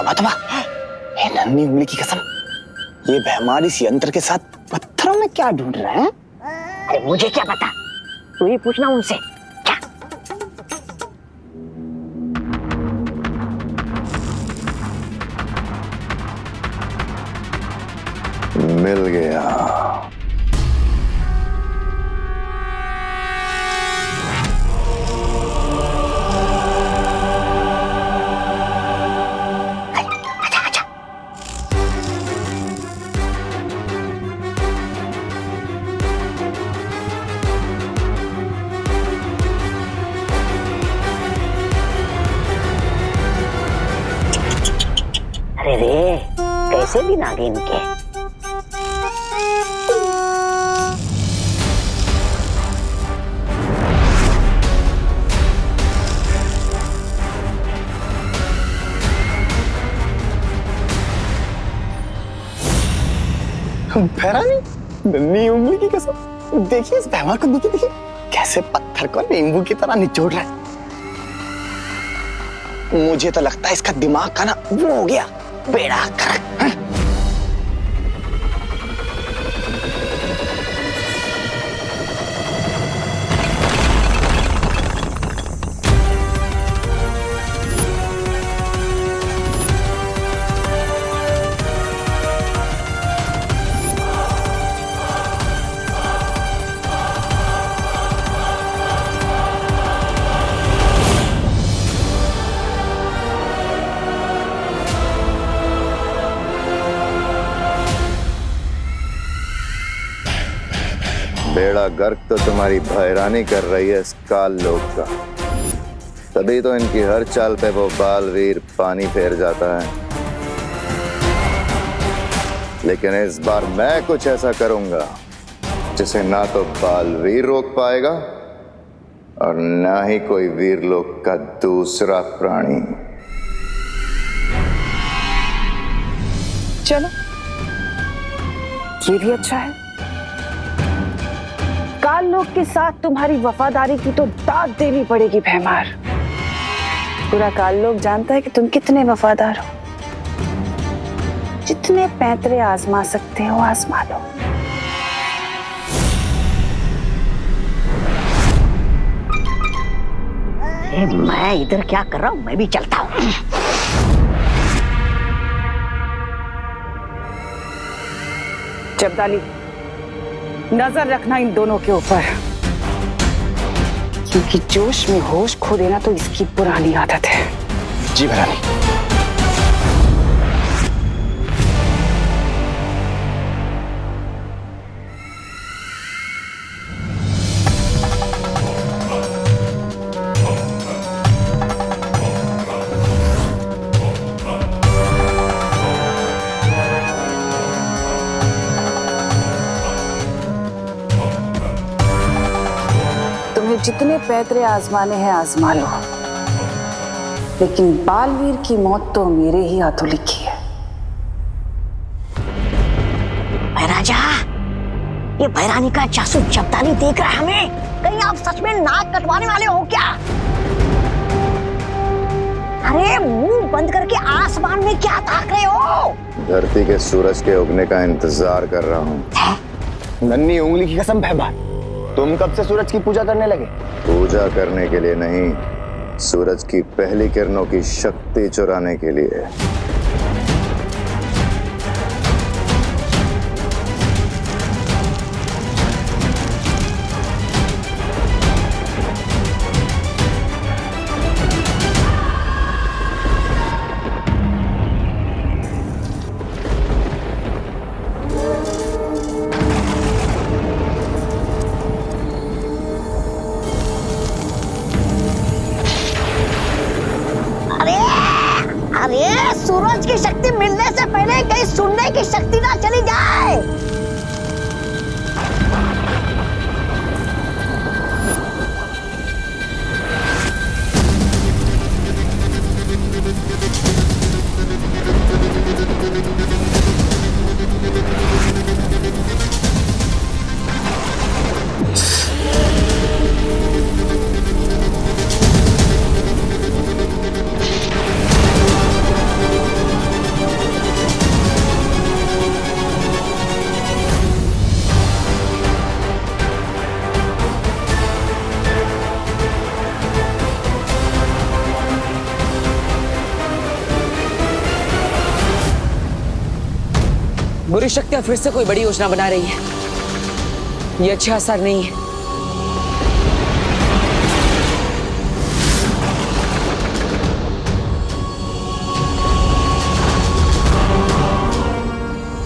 तौबा तौबा, ये नन्ही उंगली की कसम, ये बेहमार इस यंत्र के साथ पत्थरों में क्या ढूंढ रहे हैं? अरे मुझे क्या पता, तू ही पूछना उनसे। क्या? मिल गया। अरे रे, कैसे दिन आ गए इनके। भैरानी, नन्ही उंगली की कसम, देखिए इस बेहमार को, देखिए कैसे पत्थर को नींबू की तरह निचोड़ रहा है। मुझे तो लगता है इसका दिमाग का ना वो हो गया, बेड़ा गर्क। बेड़ा गर्क तो तुम्हारी भैरानी कर रही है इस काल लोक का, तभी तो इनकी हर चाल पे वो बालवीर पानी फेर जाता है। लेकिन इस बार मैं कुछ ऐसा करूंगा जिसे ना तो बालवीर रोक पाएगा और ना ही कोई वीरलोक का दूसरा प्राणी। चलो, ये भी अच्छा है। काल लोक के साथ तुम्हारी वफादारी की तो दाद देनी पड़ेगी भैमार। पूरा काल लोक जानता है कि तुम कितने वफादार हो। जितने पैंतरे आजमा सकते हो आजमा लो। मैं इधर क्या कर रहा हूँ, मैं भी चलता हूँ। जब्दाली, नजर रखना इन दोनों के ऊपर, क्योंकि जोश में होश खो देना तो इसकी पुरानी आदत है। जी भैरानी। जितने पैतरे आजमाने हैं आजमा लो, लेकिन बालवीर की मौत तो मेरे ही हाथों लिखी है। राजा, ये भैरानी का जासूस जब्दाली देख रहा है हमें। कहीं आप सच में नाक कटवाने वाले हो क्या? अरे मुंह बंद करके आसमान में क्या ताक रहे हो? धरती के सूरज के उगने का इंतजार कर रहा हूँ। नन्ही उंगली की कसम भैमार, तुम कब से सूरज की पूजा करने लगे? पूजा करने के लिए नहीं, सूरज की पहली किरणों की शक्ति चुराने के लिए। अरे सूरज की शक्ति मिलने से पहले कहीं सुनने की शक्ति ना चली जाए। बुरी शक्तियां फिर से कोई बड़ी योजना बना रही है। ये अच्छा असर नहीं है।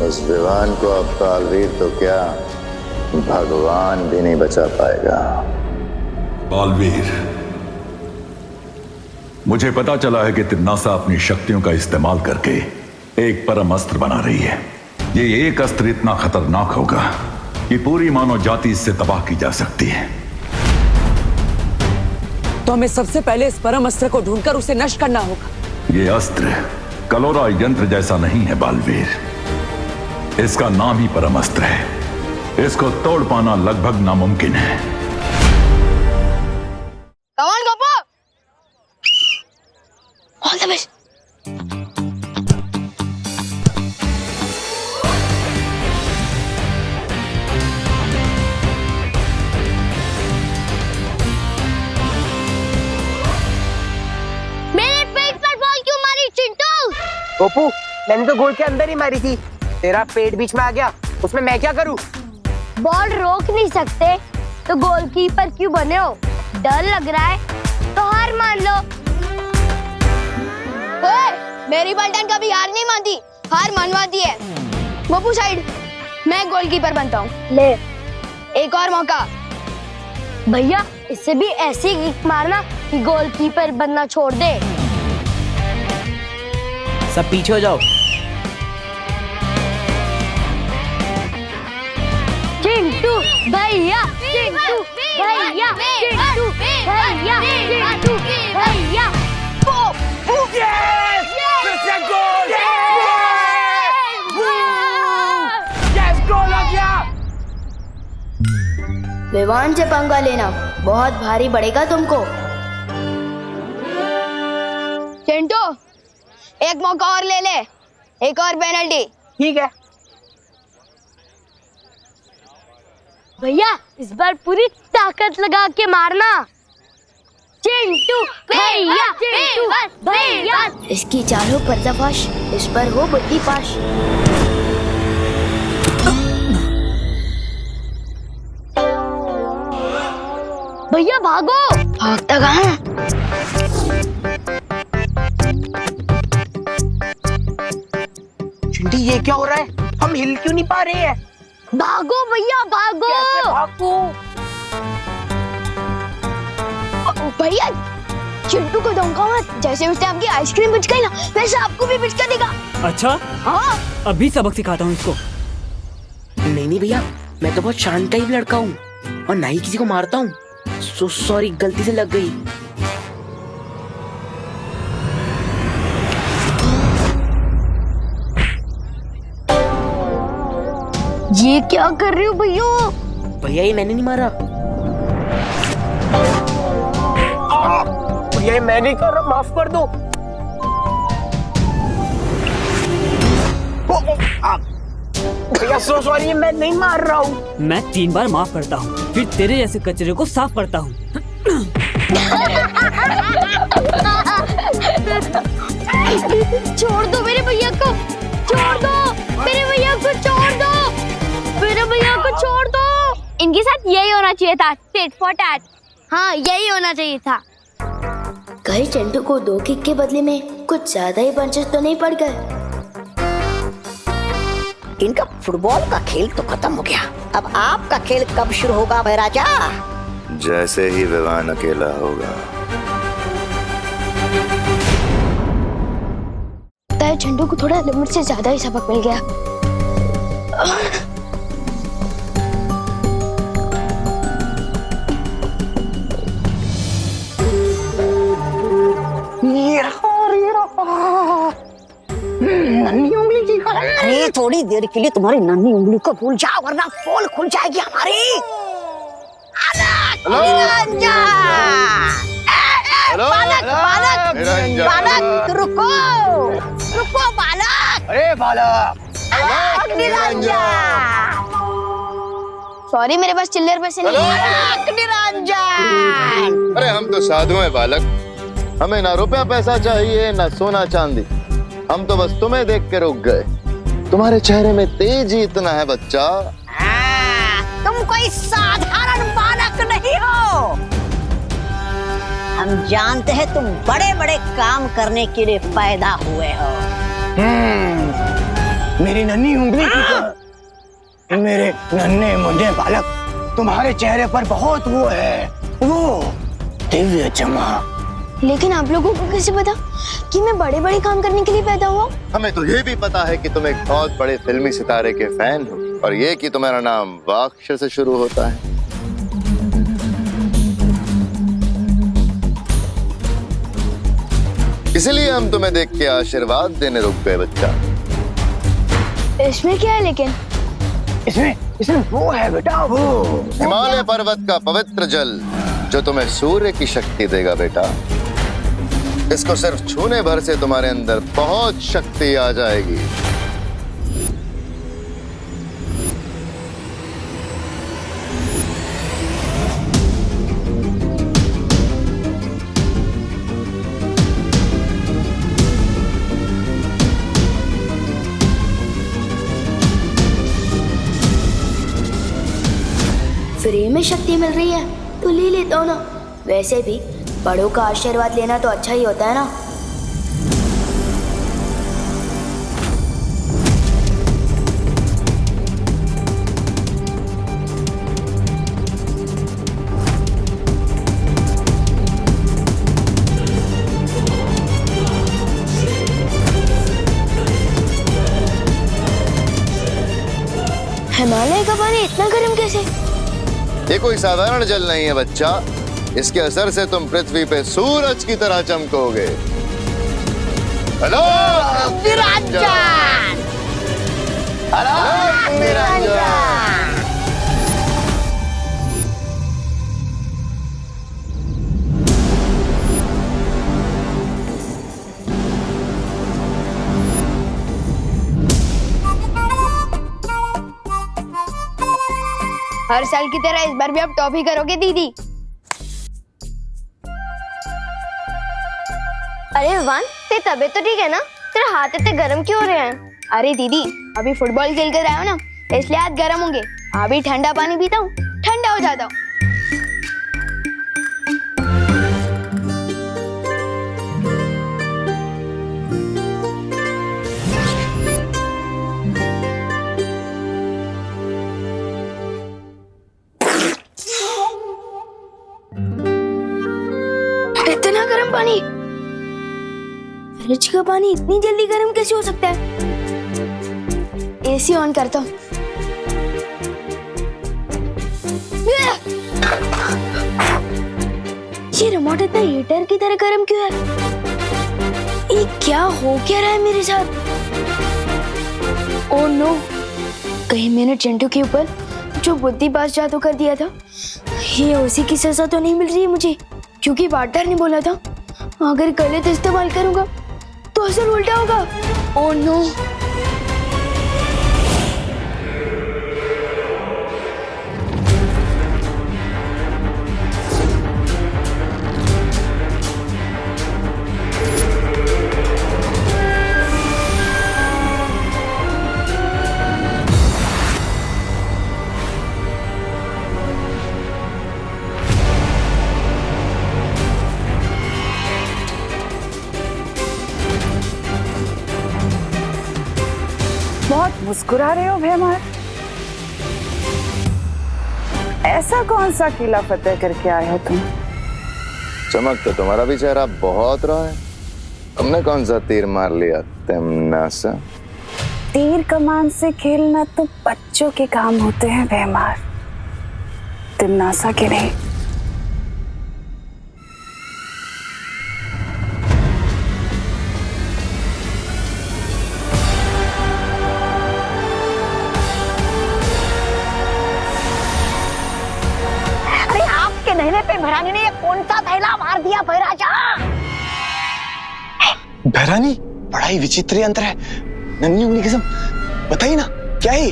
उस विवान को अब बालवीर तो क्या, भगवान भी नहीं बचा पाएगा। बालवीर, मुझे पता चला है कि तिरनासा अपनी शक्तियों का इस्तेमाल करके एक परम अस्त्र बना रही है। ये एक अस्त्र इतना खतरनाक होगा कि पूरी मानव जाति इससे तबाह की जा सकती है। तो हमें सबसे पहले इस परम अस्त्र को ढूंढकर उसे नष्ट करना होगा। ये अस्त्र कलोरा यंत्र जैसा नहीं है बालवीर, इसका नाम ही परम अस्त्र है। इसको तोड़ पाना लगभग नामुमकिन है। कमान गोपो, ऑल द बेस्ट। मेरे पेट पर बॉल क्यों मारी चिंटू? गोपू, मैंने तो गोल के अंदर ही मारी थी, तेरा पेट बीच में आ गया, उसमें मैं क्या करूं? बॉल रोक नहीं सकते तो गोलकीपर क्यों बने हो? डर लग रहा है तो हार मान लो। ओए, मेरी पलटन कभी हार नहीं मानती, हार मनवाती है। गोपू साइड, मैं गोलकीपर बनता हूँ। ले एक और मौका। भैया, इससे भी ऐसी किक मारना कि गोलकीपर बनना छोड़ दे। सब पीछे हो जाओ। चिंटू भैया, चिंटू भैया, चिंटू भैया, चिंटू भैया। गोल हो गया। विवान से पंगा लेना बहुत भारी पड़ेगा तुमको। चिंटू, एक मौका और ले ले, एक और पेनल्टी। ठीक है। भैया, इस बार पूरी ताकत लगा के मारना। चिंटू भैया, चिंटू भैया। इसकी चारों पर्दाफाश, इस पर हो बुद्धि पाश। भैया भागो। भागता कहाँ? चिंटी, ये क्या हो रहा है? हम हिल क्यों नहीं पा रहे हैं? भागो भैया, भागो। कैसे भागूं? भैया, चिंटू को धोखा मत। जैसे उसने आपकी आइसक्रीम पिचकाई ना, वैसे आपको भी पिचका देगा। अच्छा, हाँ, अभी सबक सिखाता हूँ इसको। नहीं भैया, मैं तो बहुत शांत टाइप लड़का हूँ और ना ही किसी को मारता हूँ। सॉरी, गलती से लग गई। ये क्या कर रहे हो भैया? भैया, ये मैंने नहीं मारा। भैया, ये मैं नहीं कर रहा, माफ कर दो। भैया सॉरी, मैं नहीं मार रहा हूँ। मैं 3 बार माफ करता हूँ, फिर तेरे जैसे कचरे को साफ करता हूँ। छोड़ दो मेरे भैया को, छोड़ दो मेरे भैया को, छोड़ दो मेरे भैया को, छोड़ दो। इनके साथ यही होना चाहिए था, टिट फॉर टैट। हाँ, यही होना चाहिए था। कहीं चिंटू को 2 किक के बदले में कुछ ज्यादा ही पंचेस तो नहीं पड़ गए? इनका फुटबॉल का खेल तो खत्म हो गया। अब आपका खेल कब शुरू होगा महाराजा? जैसे ही विवान अकेला होगा। चिंटू को थोड़ा लिमिट से ज्यादा ही सबक मिल गया। नन्ही उंगली की खबर। अरे थोड़ी देर के लिए तुम्हारी नन्ही उंगली को भूल जाओ, वरना पोल खुल जाएगी हमारी। बालक, रुको रुको बालक। अरे बालक, सॉरी, मेरे पास चिल्लर पैसे नहीं है। निरंजन, अरे हम तो साधु हैं बालक, हमें ना रुपया पैसा चाहिए ना सोना चांदी, हम तो बस तुम्हें देख के रुक गए। तुम्हारे चेहरे में तेज ही इतना है बच्चा। तुम कोई साधारण बालक नहीं हो। हम जानते हैं तुम बड़े बड़े काम करने के लिए पैदा हुए हो। मेरी नन्ही उंगली की मेरे नन्हे मुन्ने बालक, तुम्हारे चेहरे पर बहुत वो है, वो दिव्य चमक। लेकिन आप लोगों को कैसे पता कि मैं बड़े बड़े काम करने के लिए पैदा हुआ? हमें तो ये भी पता है कि तुम एक बहुत बड़े फिल्मी सितारे के फैन हो, और ये कि तुम्हारा नाम वाक्ष से शुरू होता है। इसलिए हम तुम्हें देख के आशीर्वाद देने रुक गए बच्चा। इसमें क्या है लेकिन? इसमें वो है बेटा, वो हिमालय पर्वत का पवित्र जल जो तुम्हें सूर्य की शक्ति देगा बेटा। इसको सिर्फ छूने भर से तुम्हारे अंदर बहुत शक्ति आ जाएगी। फ्री में शक्ति मिल रही है तो ले लेता हूँ ना। वैसे भी बड़ों का आशीर्वाद लेना तो अच्छा ही होता है ना। हिमालय का पानी इतना गर्म कैसे? ये कोई साधारण जल नहीं है बच्चा। इसके असर से तुम पृथ्वी पे सूरज की तरह चमकोगे। हेलो निरंजन, निरंजन। हर साल की तरह इस बार भी आप टॉफी करोगे दीदी? अरे विवान, तेरी तबीयत तो ठीक है ना? तेरे हाथ इतने गर्म क्यों हो रहे हैं? अरे दीदी, अभी फुटबॉल खेल कर आए हो ना, इसलिए हाथ गर्म होंगे। अभी ठंडा पानी पीता हूँ, ठंडा हो जाता हूँ। इतना गर्म पानी? फ्रिज का पानी इतनी जल्दी गर्म कैसे हो सकता है? एसी ऑन करता हूँ। ये रिमोट इतना हीटर की तरह गर्म क्यों है? ये क्या हो क्या रहा है मेरे साथ? ओह नो, कहीं मैंने चिंटू के ऊपर जो बुद्धि पास जादू कर दिया था, ये उसी की सजा तो नहीं मिल रही है मुझे? क्योंकि बादशाह ने बोला था अगर गलत इस्तेमाल करूंगा तो असर उल्टा होगा। Oh no. बहुत मुस्कुरा रहे हो भैमार। ऐसा कौन सा किला फतेह करके आए हो तुम? चमक तो तुम्हारा भी चेहरा बहुत रहा है। तुमने कौन सा तीर मार लिया तिमनासा? तीर कमान से खेलना तो बच्चों के काम होते हैं भैमार, तिमनासा के नहीं। नहने पे भैरानी ने ये कौन सा थैला मार दिया भैराजा? भैरानी, बड़ा ही विचित्र यंत्र है। नन्ही उंगली कसम, बताइए ना क्या है?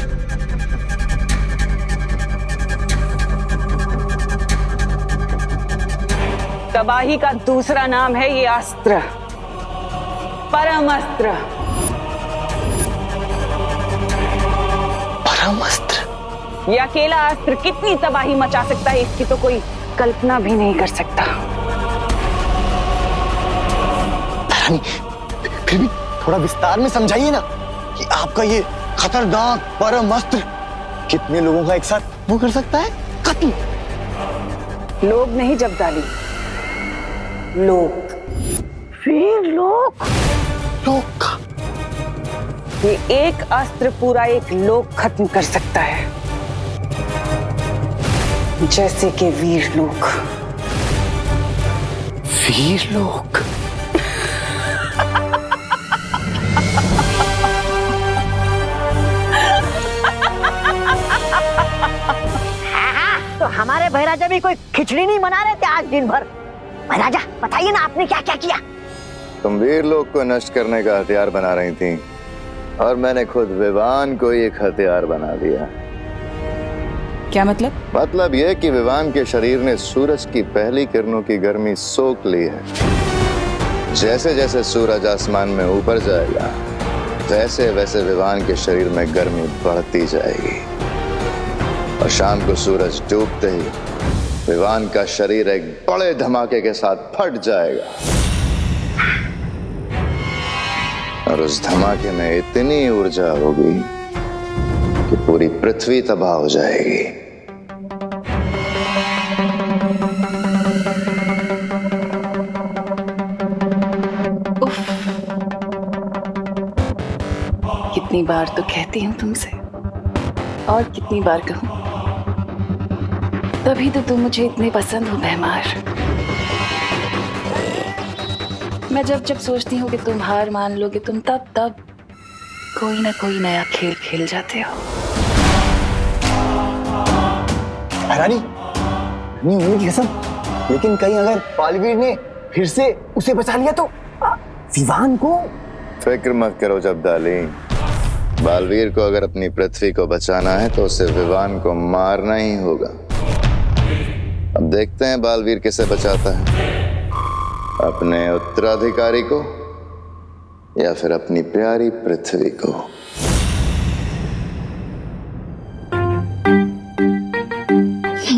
तबाही का दूसरा नाम है ये अस्त्र, परम अस्त्र। परम अस्त्र। ये अकेला अस्त्र कितनी तबाही मचा सकता है, इसकी तो कोई कल्पना भी नहीं कर सकता। रानी, फिर भी थोड़ा विस्तार में समझाइए ना कि आपका ये खतरनाक परम अस्त्र कितने लोगों का एक साथ वो कर सकता है कत्ल। लोग नहीं जब्दाली, लोग, वीर लोग। लोग का ये एक अस्त्र पूरा एक लोक खत्म कर सकता है, जैसे कि वीर लोग। वीर लोग। तो हमारे भैराजा भी कोई खिचड़ी नहीं बना रहे थे आज दिन भर? भैराजा बताइए ना, आपने क्या क्या किया? तुम वीर लोग को नष्ट करने का हथियार बना रही थी और मैंने खुद विवान को एक हथियार बना दिया। क्या मतलब? मतलब यह कि विवान के शरीर ने सूरज की पहली किरणों की गर्मी सोख ली है। जैसे जैसे सूरज आसमान में ऊपर जाएगा, वैसे वैसे विवान के शरीर में गर्मी बढ़ती जाएगी और शाम को सूरज डूबते ही विवान का शरीर एक बड़े धमाके के साथ फट जाएगा और उस धमाके में इतनी ऊर्जा होगी कि पूरी पृथ्वी तबाह हो जाएगी। कितनी बार तो कहती हूँ तुमसे, और कितनी बार कहूँ, तभी तो तुम मुझे इतने पसंद हो भैमार। मैं जब जब सोचती हूँ कि तुम हार मान लोगे, तुम तब तब कोई ना कोई नया खेल खेल जाते हो। रानी, नहीं कसम, लेकिन कहीं अगर बालवीर ने फिर से उसे बचा लिया तो विवान को? फिक्र मत करो जब्दाली, बालवीर को अगर अपनी पृथ्वी को बचाना है तो उसे विवान को मारना ही होगा। अब देखते हैं बालवीर किसे बचाता है, अपने उत्तराधिकारी को या फिर अपनी प्यारी पृथ्वी को।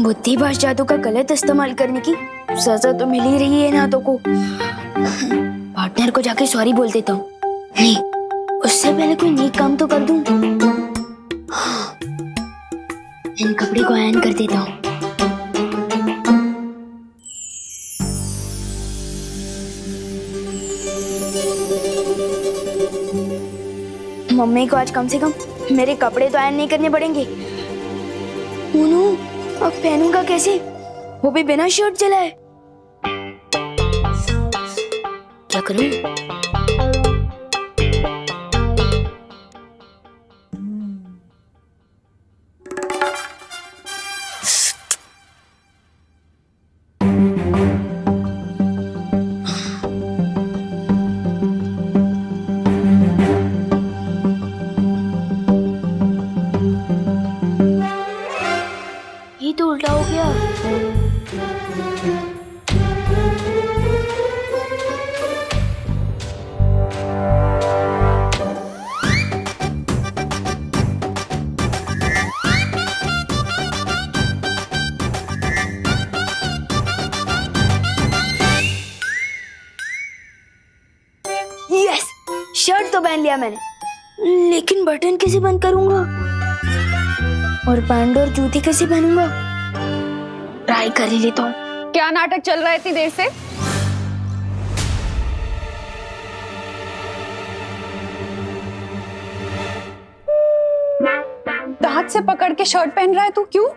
बुद्धिभाष जादू का गलत इस्तेमाल करने की सजा तो मिल ही रही है नाटों को। पार्टनर को जाके सॉरी बोल देता हूँ। नहीं, उससे पहले कोई नेक काम तो कर दूं। इन कपड़े को आयरन कर देता हूँ। मम्मी को आज कम से कम मेरे कपड़े तो आयरन नहीं करने पड़ेंगे। मोनू, अब पहनूंगा कैसे, वो भी बिना शर्ट चलाए? क्या करूं? ये तो उल्टा हो गया। यस, शर्ट तो पहन लिया मैंने, लेकिन बटन कैसे बंद करूंगा? और पैंट और जूती कैसे पहनूंगा? ट्राई कर ही लेता हूँ। क्या नाटक चल रहा है इतनी देर से? दांत से पकड़ के शर्ट पहन रहा है तू, क्यों?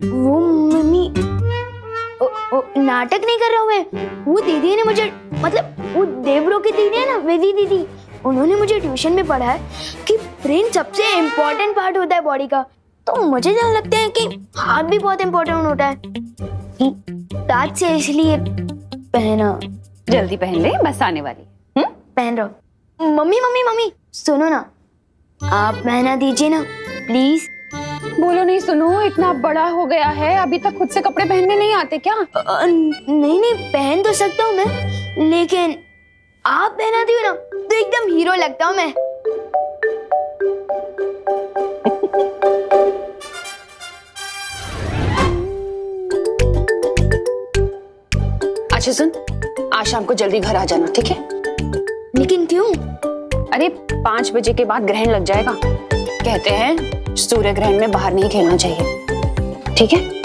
वो मम्मी, नाटक नहीं कर रहा हूँ मैं। वो दीदी ने मुझे, मतलब वो देवरो की दीदी है ना, वेदी दीदी, उन्होंने मुझे ट्यूशन में पढ़ा है कि ब्रेन सबसे इम्पोर्टेंट पार्ट होता है बॉडी का। तो मुझे जान लगता है कि हाथ भी बहुत इम्पोर्टेंट होता है, दांत से इसलिए पहना। जल्दी पहन ले, बस आने वाली। पहन रहा। मम्मी मम्मी मम्मी सुनो ना, आप पहना दीजिए ना प्लीज। बोलो नहीं सुनो, इतना बड़ा हो गया है, अभी तक खुद से कपड़े पहनने नहीं आते क्या? नहीं नहीं, पहन तो सकता हूँ मैं, लेकिन आप पहनाती हो ना तो एकदम हीरो लगता हूँ मैं। अच्छा सुन, आज शाम को जल्दी घर आ जाना, ठीक है? लेकिन क्यों? अरे 5 बजे के बाद ग्रहण लग जाएगा। कहते हैं सूर्य ग्रहण में बाहर नहीं खेलना चाहिए, ठीक है?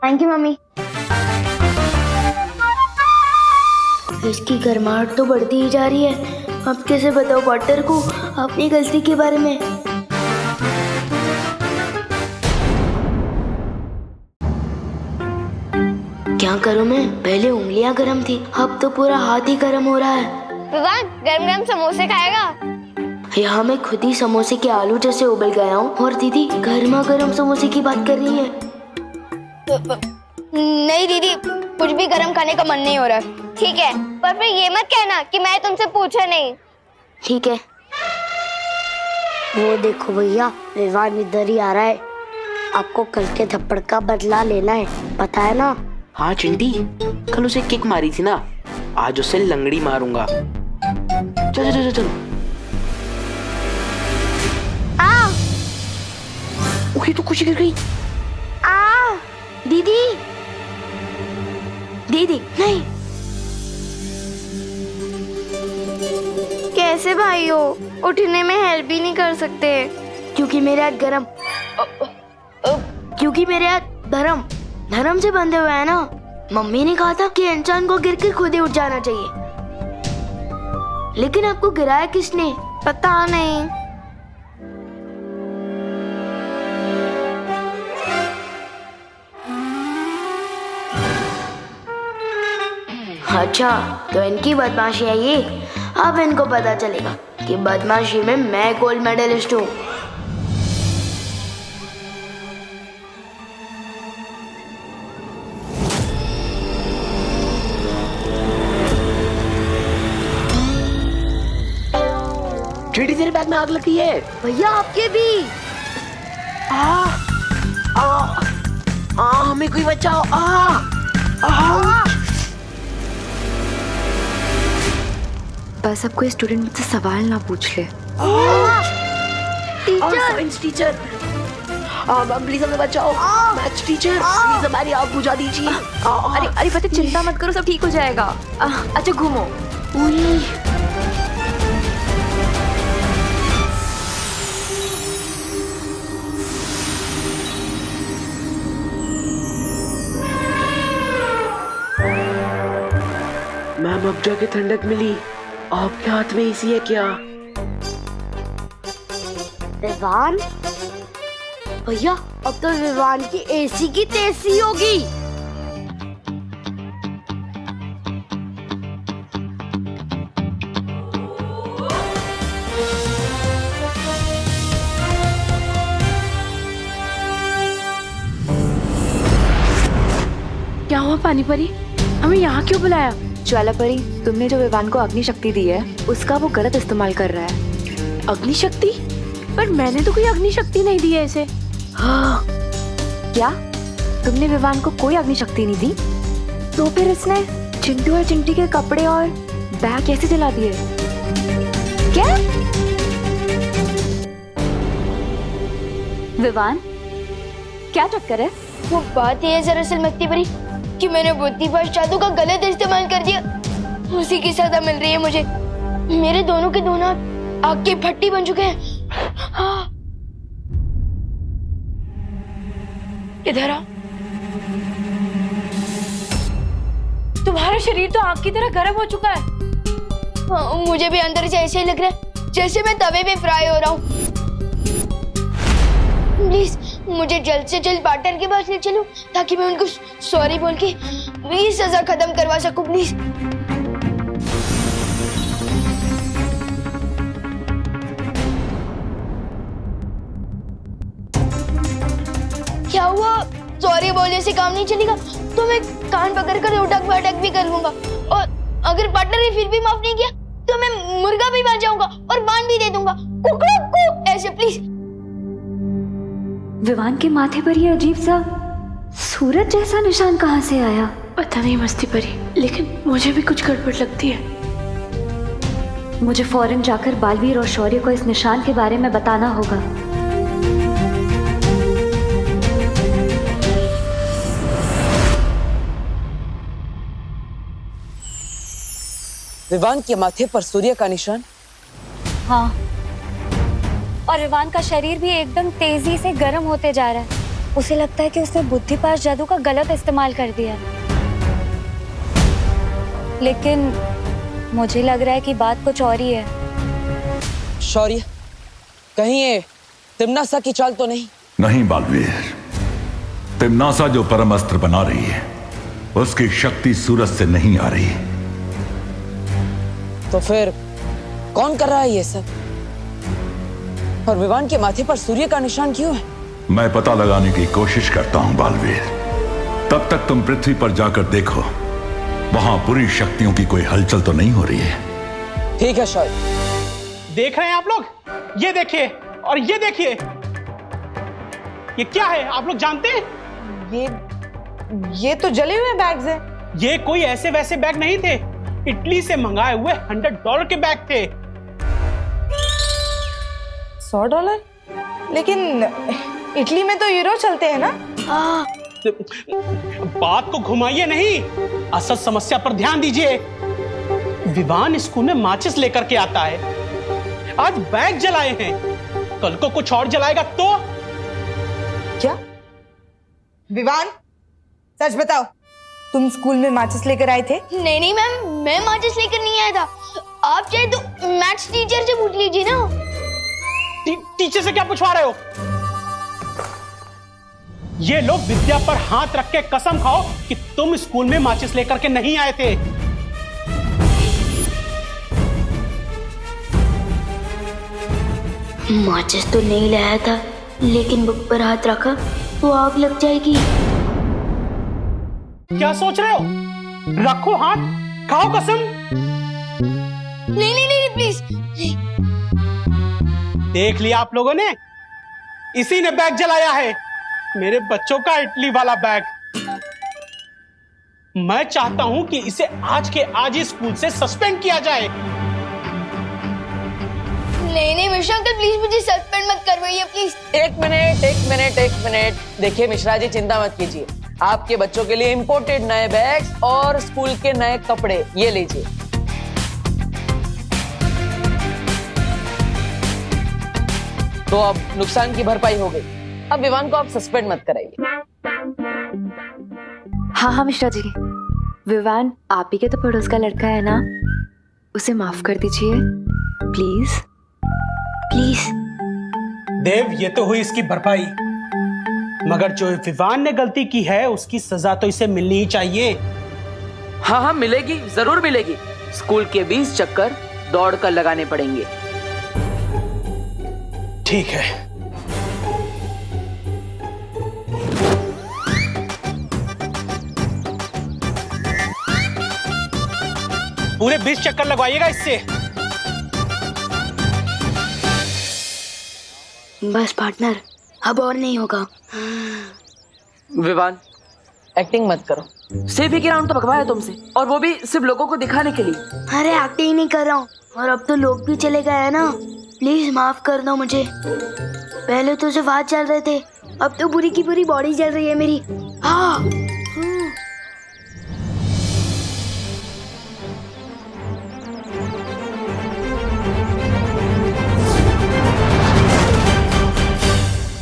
Thank you mummy. इसकी गर्माहट तो बढ़ती ही जा रही है। अब कैसे बताओ पॉटर को अपनी गलती के बारे में? क्या करूं मैं? पहले उंगलियां गर्म थी, अब तो पूरा हाथ ही गर्म हो रहा है। विवान गरम गरम समोसे खाएगा? यहाँ मैं खुद ही समोसे के आलू जैसे उबल गया हूँ और दीदी गर्मा गर्म समोसे की बात कर रही है। नहीं दीदी, कुछ भी गरम खाने का मन नहीं हो रहा। ठीक है, पर फिर ये मत कहना कि मैं तुमसे पूछा नहीं। ठीक है। वो देखो भैया, विवान इधर ही आ रहा है। आपको कल के थप्पड़ का बदला लेना है, पता है ना? हाँ चिंटी, कल उसे किक मारी थी ना, आज उसे लंगड़ी मारूंगा। चल चल चल चल। ओए तो खुशी गिर गई। दीदी दीदी नहीं। कैसे भाई हो? उठने में हेल्प भी नहीं कर सकते? क्योंकि मेरे हाथ गरम, क्योंकि मेरे हाथ धर्म धर्म से बंधे हुए हैं ना। मम्मी ने कहा था कि इंसान को गिर कर खुद ही उठ जाना चाहिए, लेकिन आपको गिराया किसने? पता नहीं। अच्छा, तो इनकी बदमाशी है ये। अब इनको पता चलेगा कि बदमाशी में मैं गोल्ड मेडलिस्ट हूँ। चिड़ी तेरे बैग में आग लगी है। भैया आपके भी। हमें कोई बचाओ। बस अब कोई स्टूडेंट मुझसे सवाल ना पूछ ले। साइंस टीचर, प्लीज हमें बचाओ। मैथ्स टीचर, प्लीज हमारी आग बुझा दीजिए। अरे पता, चिंता मत करो, सब ठीक हो जाएगा। अच्छा घूमो। मैम अब जाके ठंडक मिली। आपके हाथ में एसी है क्या? विवान भैया, अब तो विवान की एसी की तेजी होगी। क्या हुआ पानी परी? हमें यहाँ क्यों बुलाया? ज्वाला परी, तुमने जो विवान को अग्नि शक्ति दी है उसका वो गलत इस्तेमाल कर रहा है। अग्नि शक्ति? पर मैंने तो कोई अग्नि शक्ति नहीं दी है इसे। हाँ। क्या तुमने विवान को कोई अग्नि शक्ति नहीं दी? तो फिर इसने चिंटू और चिंटी के कपड़े और बैग कैसे जला दिए? क्या? विवान क्या चक्कर है? वो बात ये है दरअसल मक्ती परी कि मैंने बुद्धिपाश जादू का गलत इस्तेमाल कर दिया। उसी की सजा मिल रही है मुझे। मेरे दोनों के दोनों आग की भट्टी बन चुके हैं। हाँ। इधर आ। तुम्हारा शरीर तो आग की तरह गर्म हो चुका है। हाँ, मुझे भी अंदर से ऐसे ही लग रहा है जैसे मैं तवे पे फ्राई हो रहा हूँ। प्लीज मुझे जल्द से जल्द पार्टनर के पास ले चलो ताकि मैं उनको सॉरी बोल के प्लीज सजा खत्म करवा सकूं। प्लीज। क्या हुआ? सॉरी बोलने से काम नहीं चलेगा तो मैं कान पकड़कर उठक बैठक भी कर लूंगा, और अगर पार्टनर ने फिर भी माफ नहीं किया तो मैं मुर्गा भी बन जाऊंगा और बांध भी दे दूंगा। कुक कुक ऐसे। प्लीज विवान के माथे पर ये अजीब सा सूरज जैसा निशान कहाँ से आया? पता नहीं मस्ती परी, लेकिन मुझे भी कुछ गड़बड़ लगती है। मुझे फौरन जाकर बालवीर और शौर्य को इस निशान के बारे में बताना होगा। विवान के माथे पर सूर्य का निशान। हाँ, और विवान का शरीर भी एकदम तेजी से गर्म होते जा रहा है। उसे लगता है कि उसने बुद्धिपाश जादू का गलत इस्तेमाल कर दिया। लेकिन मुझे लग रहा है कि बात कुछ और ही है। शौर्य, कहीं ये तिम्नासा की चाल तो नहीं? नहीं बालवीर, तिम्नासा जो परम अस्त्र बना रही है उसकी शक्ति सूरज से नहीं आ रही। तो फिर कौन कर रहा है ये सब? और विवान के माथे पर सूर्य का निशान क्यों है? मैं पता लगाने की कोशिश करता हूं बालवीर। तब तक तुम पृथ्वी पर जाकर देखो, वहां पूरी शक्तियों की कोई हलचल तो नहीं हो रही है। ठीक है शौर्य। देख रहे हैं आप लोग? ये देखिए और ये देखिए, ये क्या है आप लोग जानते हैं? ये तो जले हुए बैग्स हैं। ये कोई ऐसे वैसे बैग नहीं थे, इटली से मंगाए हुए $100 के बैग थे। $100? लेकिन इटली में तो यूरो चलते हैं ना? बात को घुमाइए नहीं, असल समस्या पर ध्यान दीजिए। विवान स्कूल में माचिस लेकर के आता है, आज बैग जलाए हैं, कल को कुछ और जलाएगा तो? क्या विवान, सच बताओ, तुम स्कूल में माचिस लेकर आए थे? नहीं नहीं मैम, मैं माचिस लेकर नहीं आया था। आप चाहे तो मैथ्स टीचर से पूछ लीजिए ना। टीचर से क्या पूछवा रहे हो? ये लोग विद्या पर हाथ रख के कसम खाओ कि तुम स्कूल में माचिस लेकर के नहीं आए थे। माचिस तो नहीं लाया था, लेकिन बुक पर हाथ रखा तो आग लग जाएगी। क्या सोच रहे हो? रखो हाथ, खाओ कसम। नहीं नहीं नहीं प्लीज। देख लिया आप लोगों ने, इसी ने बैग जलाया है, मेरे बच्चों का इटली वाला बैग। मैं चाहता हूं कि इसे आज के आज ही स्कूल से सस्पेंड किया जाए। नहीं नहीं मिश्रा अंकल, प्लीज मुझे सस्पेंड मत करवाइए प्लीज। एक मिनट। देखिए मिश्रा जी, चिंता मत कीजिए। आपके बच्चों के लिए इंपोर्टेड नए बैग्स और स्कूल के नए कपड़े ये लीजिए। तो अब नुकसान की भरपाई हो गई। अब विवान को आप सस्पेंड मत कराइए। हाँ मिश्रा जी, विवान आप ही के तो पड़ोस का लड़का है ना, उसे माफ कर दीजिए प्लीज। प्लीज देव, ये तो हुई इसकी भरपाई, मगर जो विवान ने गलती की है उसकी सजा तो इसे मिलनी ही चाहिए। हाँ मिलेगी, जरूर मिलेगी। स्कूल के 20 चक्कर दौड़ कर लगाने पड़ेंगे। ठीक है। पूरे 20 चक्कर लगवाइएगा इससे। बस पार्टनर, अब और नहीं होगा। विवान, एक्टिंग मत करो। सिर्फ एक राउंड तो भगवाया तुमसे, और वो भी सिर्फ लोगों को दिखाने के लिए। अरे एक्टिंग नहीं कर रहा हूँ, और अब तो लोग भी चले गए हैं ना। प्लीज माफ कर दो मुझे। पहले तो सिर्फ हाथ चल रहे थे, अब तो पूरी की पूरी बॉडी चल रही है मेरी। हाँ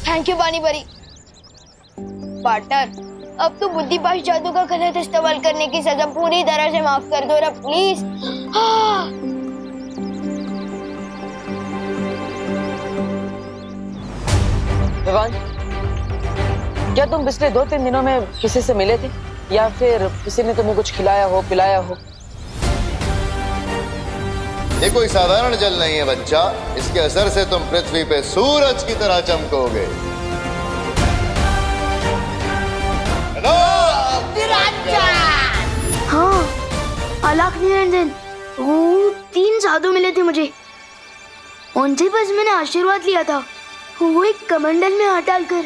थैंक यू पानी परी। पार्टनर, अब तो बुद्धिपाश जादू का गलत इस्तेमाल करने की सजा पूरी तरह से माफ कर दो ना प्लीज। विवान, क्या तुम पिछले 2-3 दिनों में किसी से मिले थे, या फिर किसी ने तुम्हें कुछ खिलाया हो, पिलाया हो? ये कोई साधारण जल नहीं है बच्चा, इसके असर से तुम पृथ्वी पे सूरज की तरह चमकोगे। हाँ, अलग निरंजन, वो 3 साधु मिले थे मुझे, उनसे बस मैंने आशीर्वाद लिया था। वो एक कमंडल में हाथ डालकर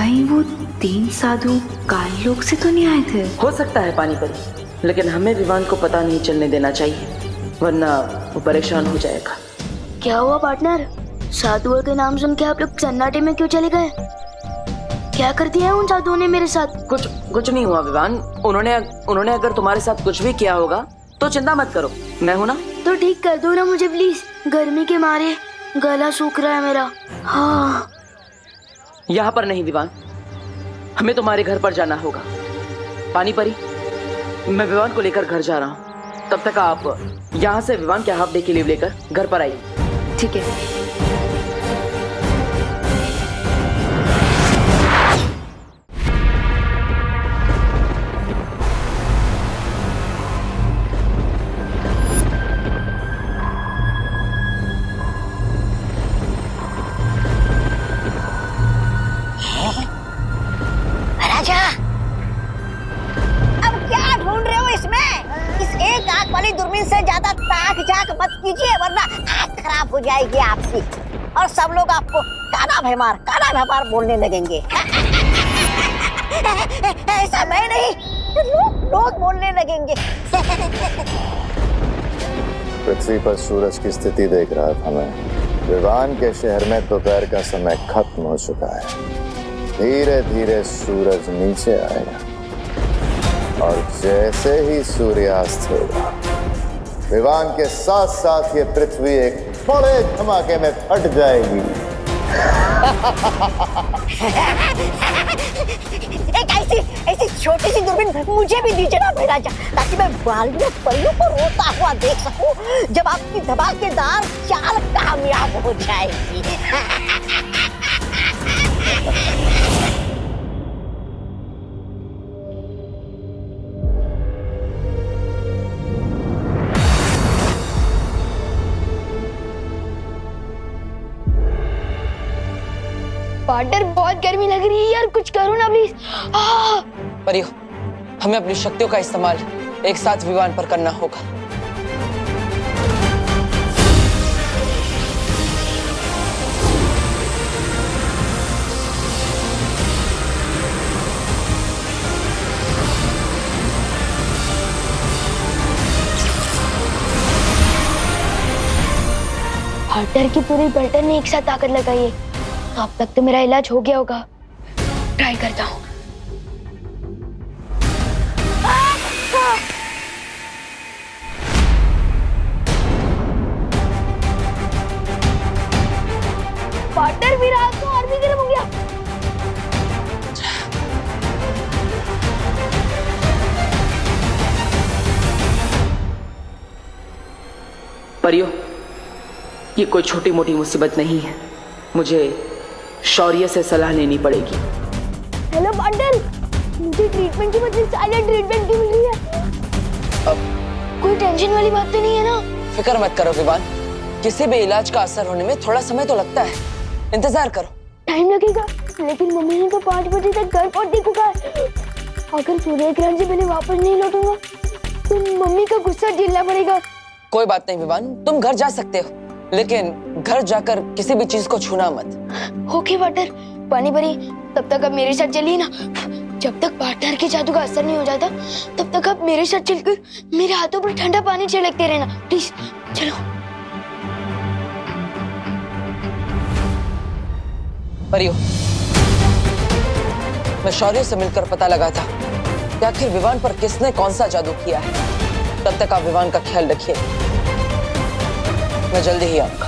कहीं वो 3 साधु काल लोक से तो नहीं आए थे? हो सकता है पानी परी, लेकिन हमें विवान को पता नहीं चलने देना चाहिए, वरना वो परेशान हो जाएगा। क्या हुआ पार्टनर? साधुओं के नाम सुन के आप लोग सन्नाटे में क्यों चले गए? क्या कर दिया उन साधुओं ने मेरे साथ? कुछ नहीं हुआ विवान। उन्होंने अगर तुम्हारे साथ कुछ भी किया होगा तो चिंता मत करो, मैं हूं ना। तो ठीक कर दो ना मुझे प्लीज, गर्मी के मारे गला सूख रहा है मेरा। हाँ। यहाँ पर नहीं विवान, हमें तुम्हारे घर पर जाना होगा। पानी परी, मैं विवान को लेकर घर जा रहा हूँ, तब तक आप यहाँ से विवान के हाफ डे की लीव लेकर घर पर आइए। ठीक है। राजा, अब क्या ढूंढ रहे हो इसमें? इस एक आंख वाली दूरबीन से ज्यादा ताक झाक मत कीजिए, वरना आंख खराब हो जाएगी आपकी और सब लोग आपको काना भैमार बोलने लगेंगे। ऐसा मैं नहीं, लोग बोलने लगेंगे। पृथ्वी पर सूरज की स्थिति देख रहा था मैं। विवान के शहर में दोपहर का समय खत्म हो चुका है। धीरे धीरे सूरज नीचे आएगा और जैसे ही सूर्यास्त होगा, विवान के साथ साथ ये पृथ्वी एक बड़े धमाके में फट जाएगी। एक ऐसी छोटी सी दूरबीन मुझे भी दीजिए ना महाराजा, ताकि मैं बालियों परियों को रोता हुआ देख सकूं जब आपकी धमाकेदार चाल कामयाब हो जाएगी। पार्टनर बहुत गर्मी लग रही है यार, कुछ करो ना प्लीज। परियो, हमें अपनी शक्तियों का इस्तेमाल एक साथ विवान पर करना होगा। पार्टनर की पूरी पलटन ने एक साथ ताकत लगाई है, तो अब तक तो मेरा इलाज हो गया होगा। ट्राई करता हूँ। पार्टनर भी रात को और भी गर्म हो गया। परियो, ये कोई छोटी मोटी मुसीबत नहीं है, मुझे शौर्य से सलाह लेनी पड़ेगी। हेलो पार्टनर, मुझे ट्रीटमेंट की बदले साइलेंट ट्रीटमेंट की मिल रही है। कोई टेंशन वाली बात तो नहीं है ना? फिक्र मत करो विवान, किसी भी इलाज का असर होने में थोड़ा समय तो लगता है, इंतजार करो। टाइम लगेगा, लेकिन मम्मी ने तो 5 बजे तक घर पहुंचने को कहा। अगर सूर्य ग्रहण से पहले वापस नहीं लौटूंगा तो मम्मी का गुस्सा झेलना पड़ेगा। कोई बात नहीं विवान, तुम घर जा सकते हो, लेकिन घर जाकर किसी भी चीज को छूना मत। Okay partner. पानी परी, तब तक आप मेरे साथ चलिए ना। जब तक पार्टनर के जादू का असर नहीं हो जाता, तब तक आप मेरे साथ चलकर मेरे हाथों पर ठंडा पानी छिड़कते रहना, प्लीज। चलो। परियो, मैं शौर्य से मिलकर पता लगा था कि आखिर विवान पर किसने कौन सा जादू किया है। तब तक आप विवान का ख्याल रखिए, मैं जल्दी ही आऊंगा।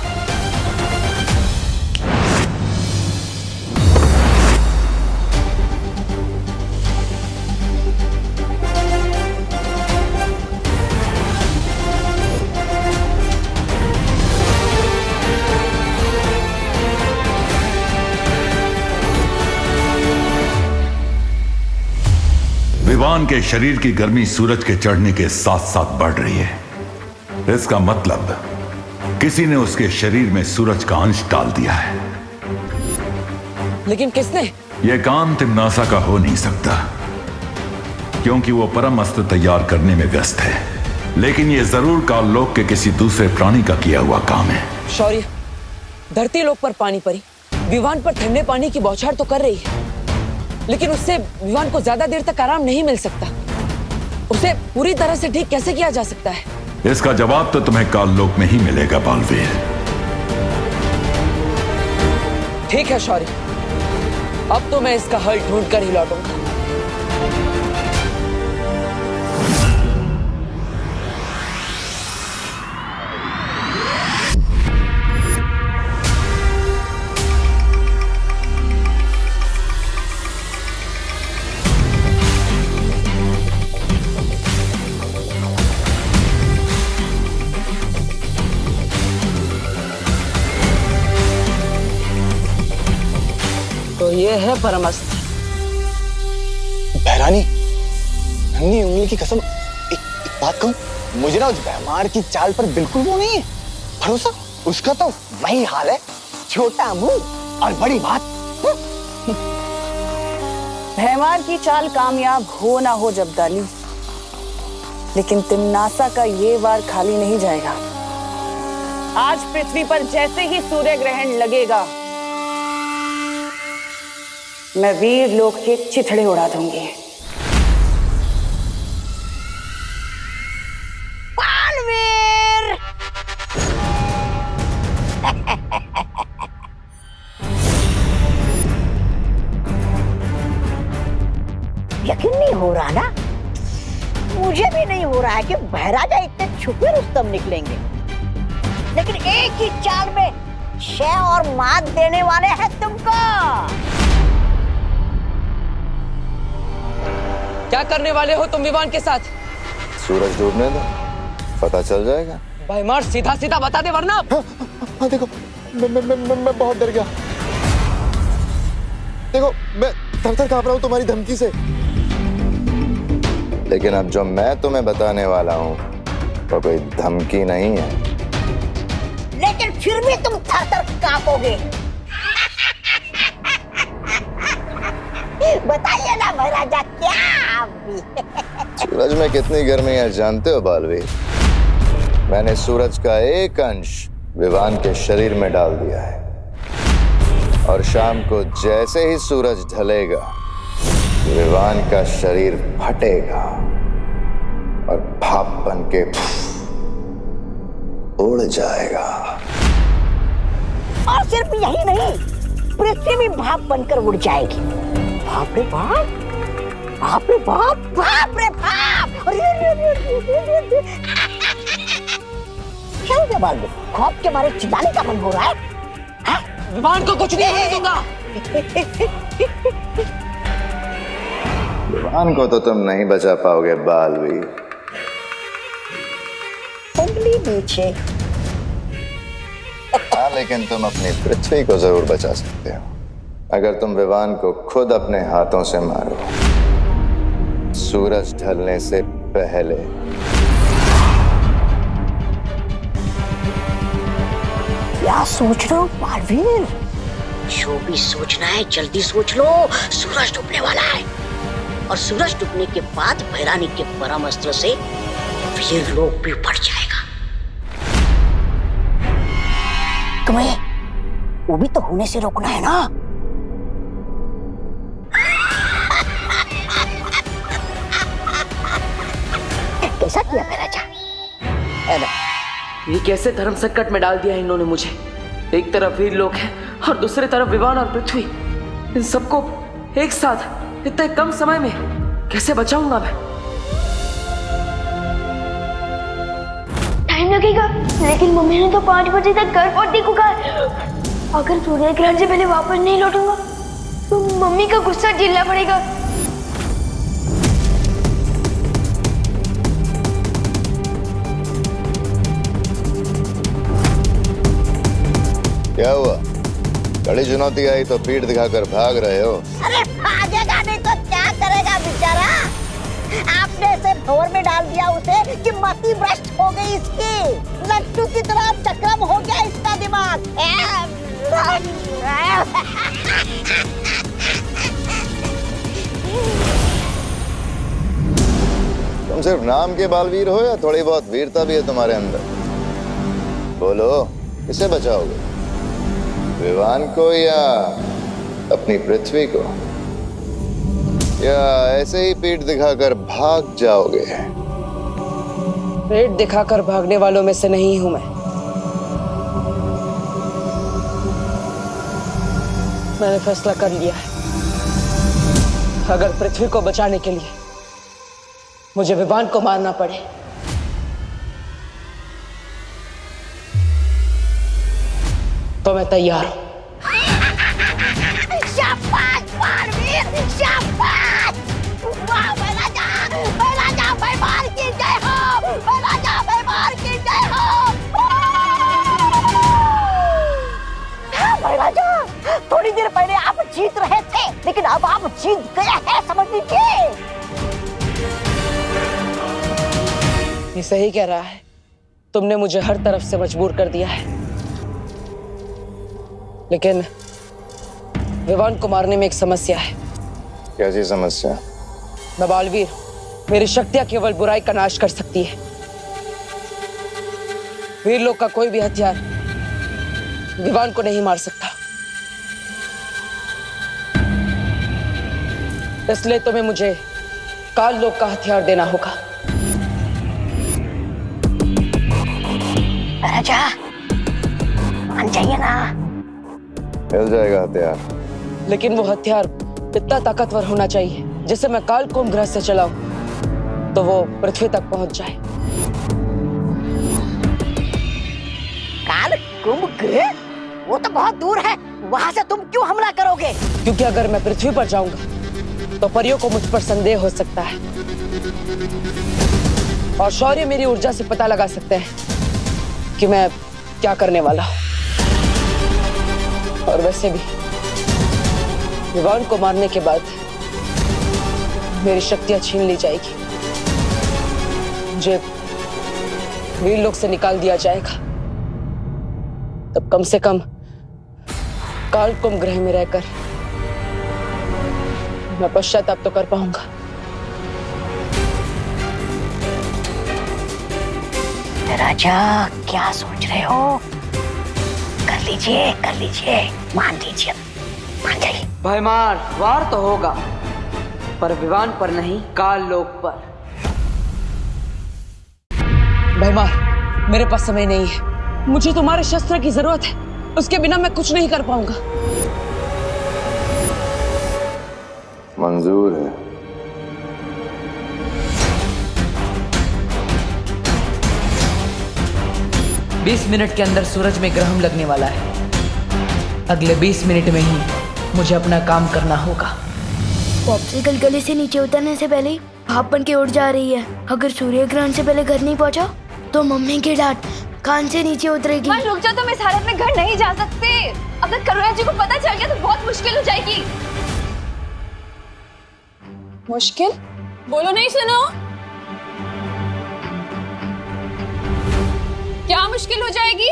विवान के शरीर की गर्मी सूरज के चढ़ने के साथ साथ बढ़ रही है। इसका मतलब किसी ने उसके शरीर में सूरज का अंश डाल दिया है। लेकिन किसने? यह काम तिम्नासा का हो नहीं सकता, क्योंकि वो परम अस्त्र तैयार करने में व्यस्त है। लेकिन यह जरूर काललोक के किसी दूसरे प्राणी का किया हुआ काम है। शौर्य, धरती लोक पर पानी परी विवान पर ठंडे पानी की बौछार तो कर रही है, लेकिन उससे विवान को ज्यादा देर तक आराम नहीं मिल सकता। उसे पूरी तरह से ठीक कैसे किया जा सकता है? इसका जवाब तो तुम्हें काललोक में ही मिलेगा बालवीर। ठीक है शौर्य, अब तो मैं इसका हल ढूंढ कर ही लौटूंगा। तो ये है परमस्त्र। बहरानी, नन्ही उंगली की कसम, एक बात कहूं, मुझे ना उस भैमार की चाल पर बिल्कुल वो नहीं है भरोसा। उसका तो वही हाल है, छोटा मुंह और बड़ी बात। भैमार की चाल कामयाब हो ना हो जब्दाली, लेकिन तिम्नासा का ये वार खाली नहीं जाएगा। आज पृथ्वी पर जैसे ही सूर्य ग्रहण लगेगा, मैं वीर लोक के चिथड़े उड़ा दूंगी। बालवीर! यकीन नहीं हो रहा ना? मुझे भी नहीं हो रहा है कि महाराजा इतने छुपे रुस्तम निकलेंगे, लेकिन एक ही चाल में शय और मात देने वाले हैं तुमको। क्या करने वाले हो तुम विवान के साथ? सूरज डूबने दो, पता चल जाएगा। भैमार सीधा सीधा बता दे वरना। हाँ देखो, मैं बहुत डर गया। देखो, मैं थर-थर कांप रहा हूँ तुम्हारी धमकी से। लेकिन अब जो मैं तुम्हें बताने वाला हूँ वो कोई धमकी नहीं है। लेकिन फिर भी तुम थर-थर कांपोगे। बताइए ना महाराजा, क्या सूरज में कितनी गर्मी है जानते हो बालवीर? मैंने सूरज का एक अंश विवान के शरीर में डाल दिया है, और शाम को जैसे ही सूरज ढलेगा विवान का शरीर फटेगा और भाप बन के उड़ जाएगा। और सिर्फ यही नहीं, पृथ्वी भी भाप बनकर उड़ जाएगी। बाप रे बाप, बाप रे बाप, बाप रे बाप! क्या हो गया बालवीर? खौफ के मारे चिल्लाने का मन हो रहा है? विवान को कुछ नहीं होने दूंगा। विवान को तो तुम नहीं बचा पाओगे बालवीर। उंगली नीचे। हाँ, लेकिन तुम अपनी पृथ्वी को जरूर बचा सकते हो अगर तुम विवान को खुद अपने हाथों से मारो, सूरज ढलने से पहले। क्या सोच रहे हो बालवीर? जो भी सोचना है जल्दी सोच लो। सूरज डूबने वाला है, और सूरज डूबने के बाद भैरानी के परम अस्त्र से वीर लोक भी बढ़ जाएगा। तुम्हें वो भी तो होने से रोकना है ना? कैसा किया महाराजा? ये कैसे धर्म संकट में डाल दिया इन्होंने मुझे। एक तरफ वीर लोग हैं और दूसरी तरफ विवान और पृथ्वी। इन सबको एक साथ इतने कम समय में कैसे बचाऊंगा मैं? टाइम लगेगा, लेकिन मम्मी ने तो 5 बजे तक घर पहुंचने को कहा। अगर सूर्य ग्रहण से पहले वापस नहीं लौटूंगा तो मम्मी का गुस्सा झेलना पड़ेगा। क्या हुआ? कड़ी चुनौती आई तो पीठ दिखाकर भाग रहे हो? अरे भागेगा नहीं तो क्या करेगा बेचारा? आपने इसे भंवर में डाल दिया उसे कि मति भ्रष्ट हो गई इसकी। लट्टू की तरह चक्रम हो गया इसका दिमाग। तुम सिर्फ नाम के बालवीर हो या थोड़ी बहुत वीरता भी है तुम्हारे अंदर? बोलो, किसे बचाओगे? विवान को या अपनी पृथ्वी को? या ऐसे ही पीठ दिखाकर भाग जाओगे? पेट दिखाकर भागने वालों में से नहीं हूं मैं। मैंने फैसला कर लिया है, अगर पृथ्वी को बचाने के लिए मुझे विवान को मारना पड़े तो मैं तैयार हूं। शाबाश बाणवीर, शाबाश! वाह भैराजा, भैराजा भैमार की जय हो, भैराजा भैमार की जय हो। हाँ भैराजा, थोड़ी देर पहले आप जीत रहे थे, लेकिन अब आप जीत गए हैं, समझ लीजिए। ये सही कह रहा है, तुमने मुझे हर तरफ से मजबूर कर दिया है, लेकिन विवान को मारने में एक समस्या है। कैसी समस्या? मैं बालवीर, मेरी शक्तियां केवल बुराई का नाश कर सकती है। वीर लोग का कोई भी हथियार विवान को नहीं मार सकता, इसलिए तुम्हें मुझे काल लोक का हथियार देना होगा। राजा मान जाइए ना। मिल जाएगा हथियार, लेकिन वो हथियार इतना ताकतवर होना चाहिए जिसे मैं काल कुंभ ग्रह से चलाऊं तो वो पृथ्वी तक पहुंच जाए। काल कुंभ ग्रह? वो तो बहुत दूर है, वहां से तुम क्यों हमला करोगे? क्योंकि अगर मैं पृथ्वी पर जाऊंगा तो परियों को मुझ पर संदेह हो सकता है और शौर्य मेरी ऊर्जा से पता लगा सकते हैं कि मैं क्या करने वाला हूं। और वैसे भी विवान को मारने के बाद मेरी शक्तियां छीन ली जाएगी, मुझे वीर लोक से निकाल दिया जाएगा, तब कम से कम काल कुंभ ग्रह में रहकर मैं पश्चाताप तो कर पाऊंगा। राजा क्या सोच रहे हो? कर लीजिए, मान लीजिए, मान जाइए। भयमार वार तो होगा, पर विवान पर नहीं, काल लोक पर। भयमार, मेरे पास समय नहीं है, मुझे तुम्हारे शस्त्र की जरूरत है, उसके बिना मैं कुछ नहीं कर पाऊंगा। मंजूर है। बीस मिनट के अंदर सूरज में ग्रहण लगने वाला है। अगले 20 मिनट में ही मुझे अपना काम करना होगा। पॉप्सिकल गले से नीचे उतरने से पहले भाप बन के उड़ जा रही है। अगर सूर्य ग्रहण से पहले घर नहीं पहुंचा तो मम्मी की डांट कान से नीचे उतरेगी। मां रुक जा, तुम इस हालत में घर नहीं जा सकते। अगर करुणा जी को पता चल गया तो बहुत मुश्किल हो जाएगी। मुश्किल? बोलो नहीं, सुनो। क्या मुश्किल हो जाएगी?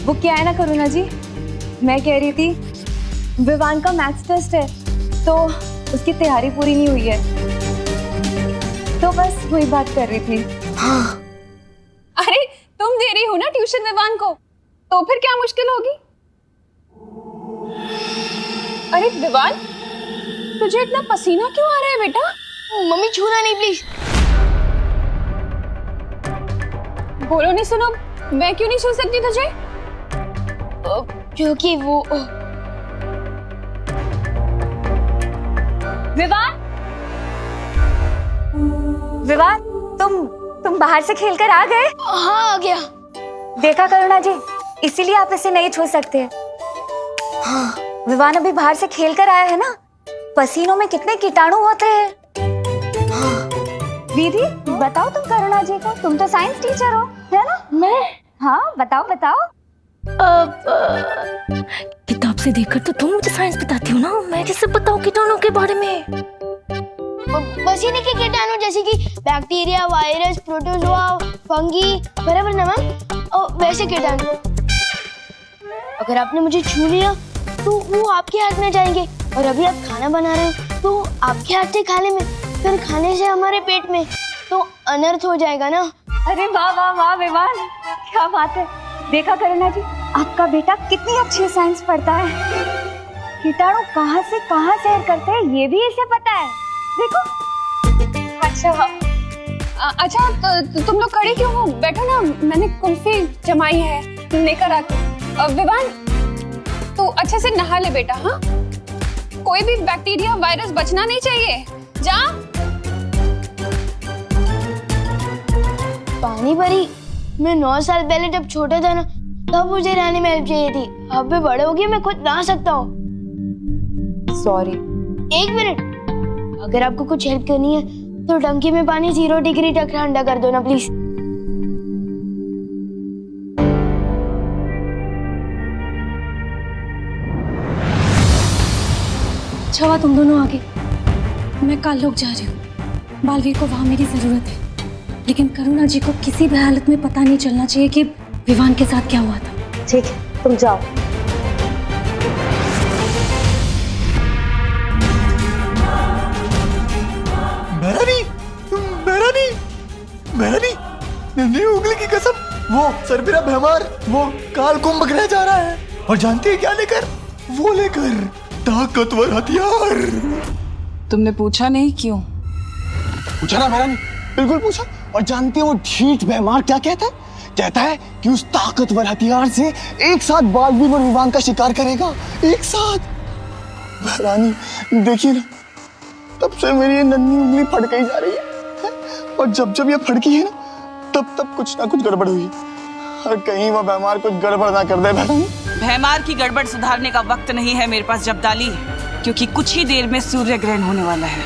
वो क्या है ना करुणा जी, मैं कह रही थी विवान का मैथ्स टेस्ट है तो उसकी तैयारी पूरी नहीं हुई है, तो बस वही बात कर रही थी। हाँ। अरे तुम दे रही हो ना ट्यूशन विवान को, तो फिर क्या मुश्किल होगी? अरे विवान, तुझे इतना पसीना क्यों आ रहा है बेटा? मम्मी छूना नहीं प्लीज। बोलो नहीं, सुनो, मैं क्यों नहीं छू सकती तुझे? क्योंकि वो विवान, विवान, तुम बाहर से खेलकर आ गए? हाँ आ गया। देखा करुणा जी, इसीलिए आप इसे नहीं छू सकते। हाँ। विवान अभी बाहर से खेलकर आया है ना, पसीनों में कितने कीटाणु होते हैं। हाँ। दीदी बताओ तुम करुणा जी को, तुम तो साइंस टीचर हो, है ना? मैं? हाँ बताओ बताओ। किताब से देखकर तो तुम मुझे साइंस बताती हो ना, मैं कैसे बताऊं कीटाणु के बारे में? पसीने के कीटाणु जैसे कि बैक्टीरिया, वायरस, प्रोटोजोआ, फंगी, बराबर ना मैम? और वैसे कीटाणु अगर आपने मुझे छू लिया तो वो आपके हाथ में जाएंगे, और अभी आप खाना बना रहे हो तो आपके हाथ से खाने में, फिर खाने से हमारे पेट में, तो अनर्थ हो जाएगा ना। अरे वाह वाह वाह विवान, क्या बात है। देखा करुणा जी, आपका बेटा कितनी अच्छी साइंस पढ़ता है। कीटाणु कहाँ से कहाँ सैर करते हैं ये भी इसे पता है। देखो। अच्छा अच्छा तो तुम लोग खड़े क्यों हो? बैठो ना, मैंने कुल्फी जमाई है, लेकर आती। विवान तू अच्छे से नहा ले बेटा। हाँ, कोई भी बैक्टीरिया वायरस बचना नहीं चाहिए। जा। पानी परी, मैं 9 साल पहले जब छोटा था ना, तब मुझे नहाने में हेल्प चाहिए थी। अब मैं बड़े हो गए, मैं खुद नहा सकता हूँ। सॉरी। 1 मिनट, अगर आपको कुछ हेल्प करनी है तो टंकी में पानी 0 डिग्री तक ठंडा कर दो ना प्लीज। अच्छा हुआ तुम दोनों आगे। मैं काल्लोक जा रही हूँ। बालवीर को वहां मेरी जरूरत है, लेकिन करुणा जी को किसी भी हालत में पता नहीं चलना चाहिए कि विवान के साथ क्या हुआ था। ठीक है, तुम जाओ। मेहरानी, नन्ही उंगली की कसम, वो सरबिरा भैमार वो काल कुंभ ग्रह जा रहा है, और जानती है क्या लेकर? वो लेकर ताकतवर हथियार। तुमने पूछा नहीं क्यों? पूछा ना मेहरानी, बिल्कुल पूछा। और जानती है वो ढीठ भैमार क्या कहता है? कहता है कि उस ताकतवर हथियार से एक साथ बालवीर और विवान का शिकार करेगा, एक साथ। मेहरानी देखिए ना, तब से मेरी ये नन्ही उंगली फट गई जा रही है, और जब जब ये फड़की है ना, तब तब कुछ ना कुछ गड़बड़ हुई। और कहीं वो भैमार कुछ गड़बड़ ना कर दे। भैमार की गड़बड़ सुधारने का वक्त नहीं है मेरे पास जब्दाली, क्योंकि कुछ ही देर में सूर्य ग्रहण होने वाला है,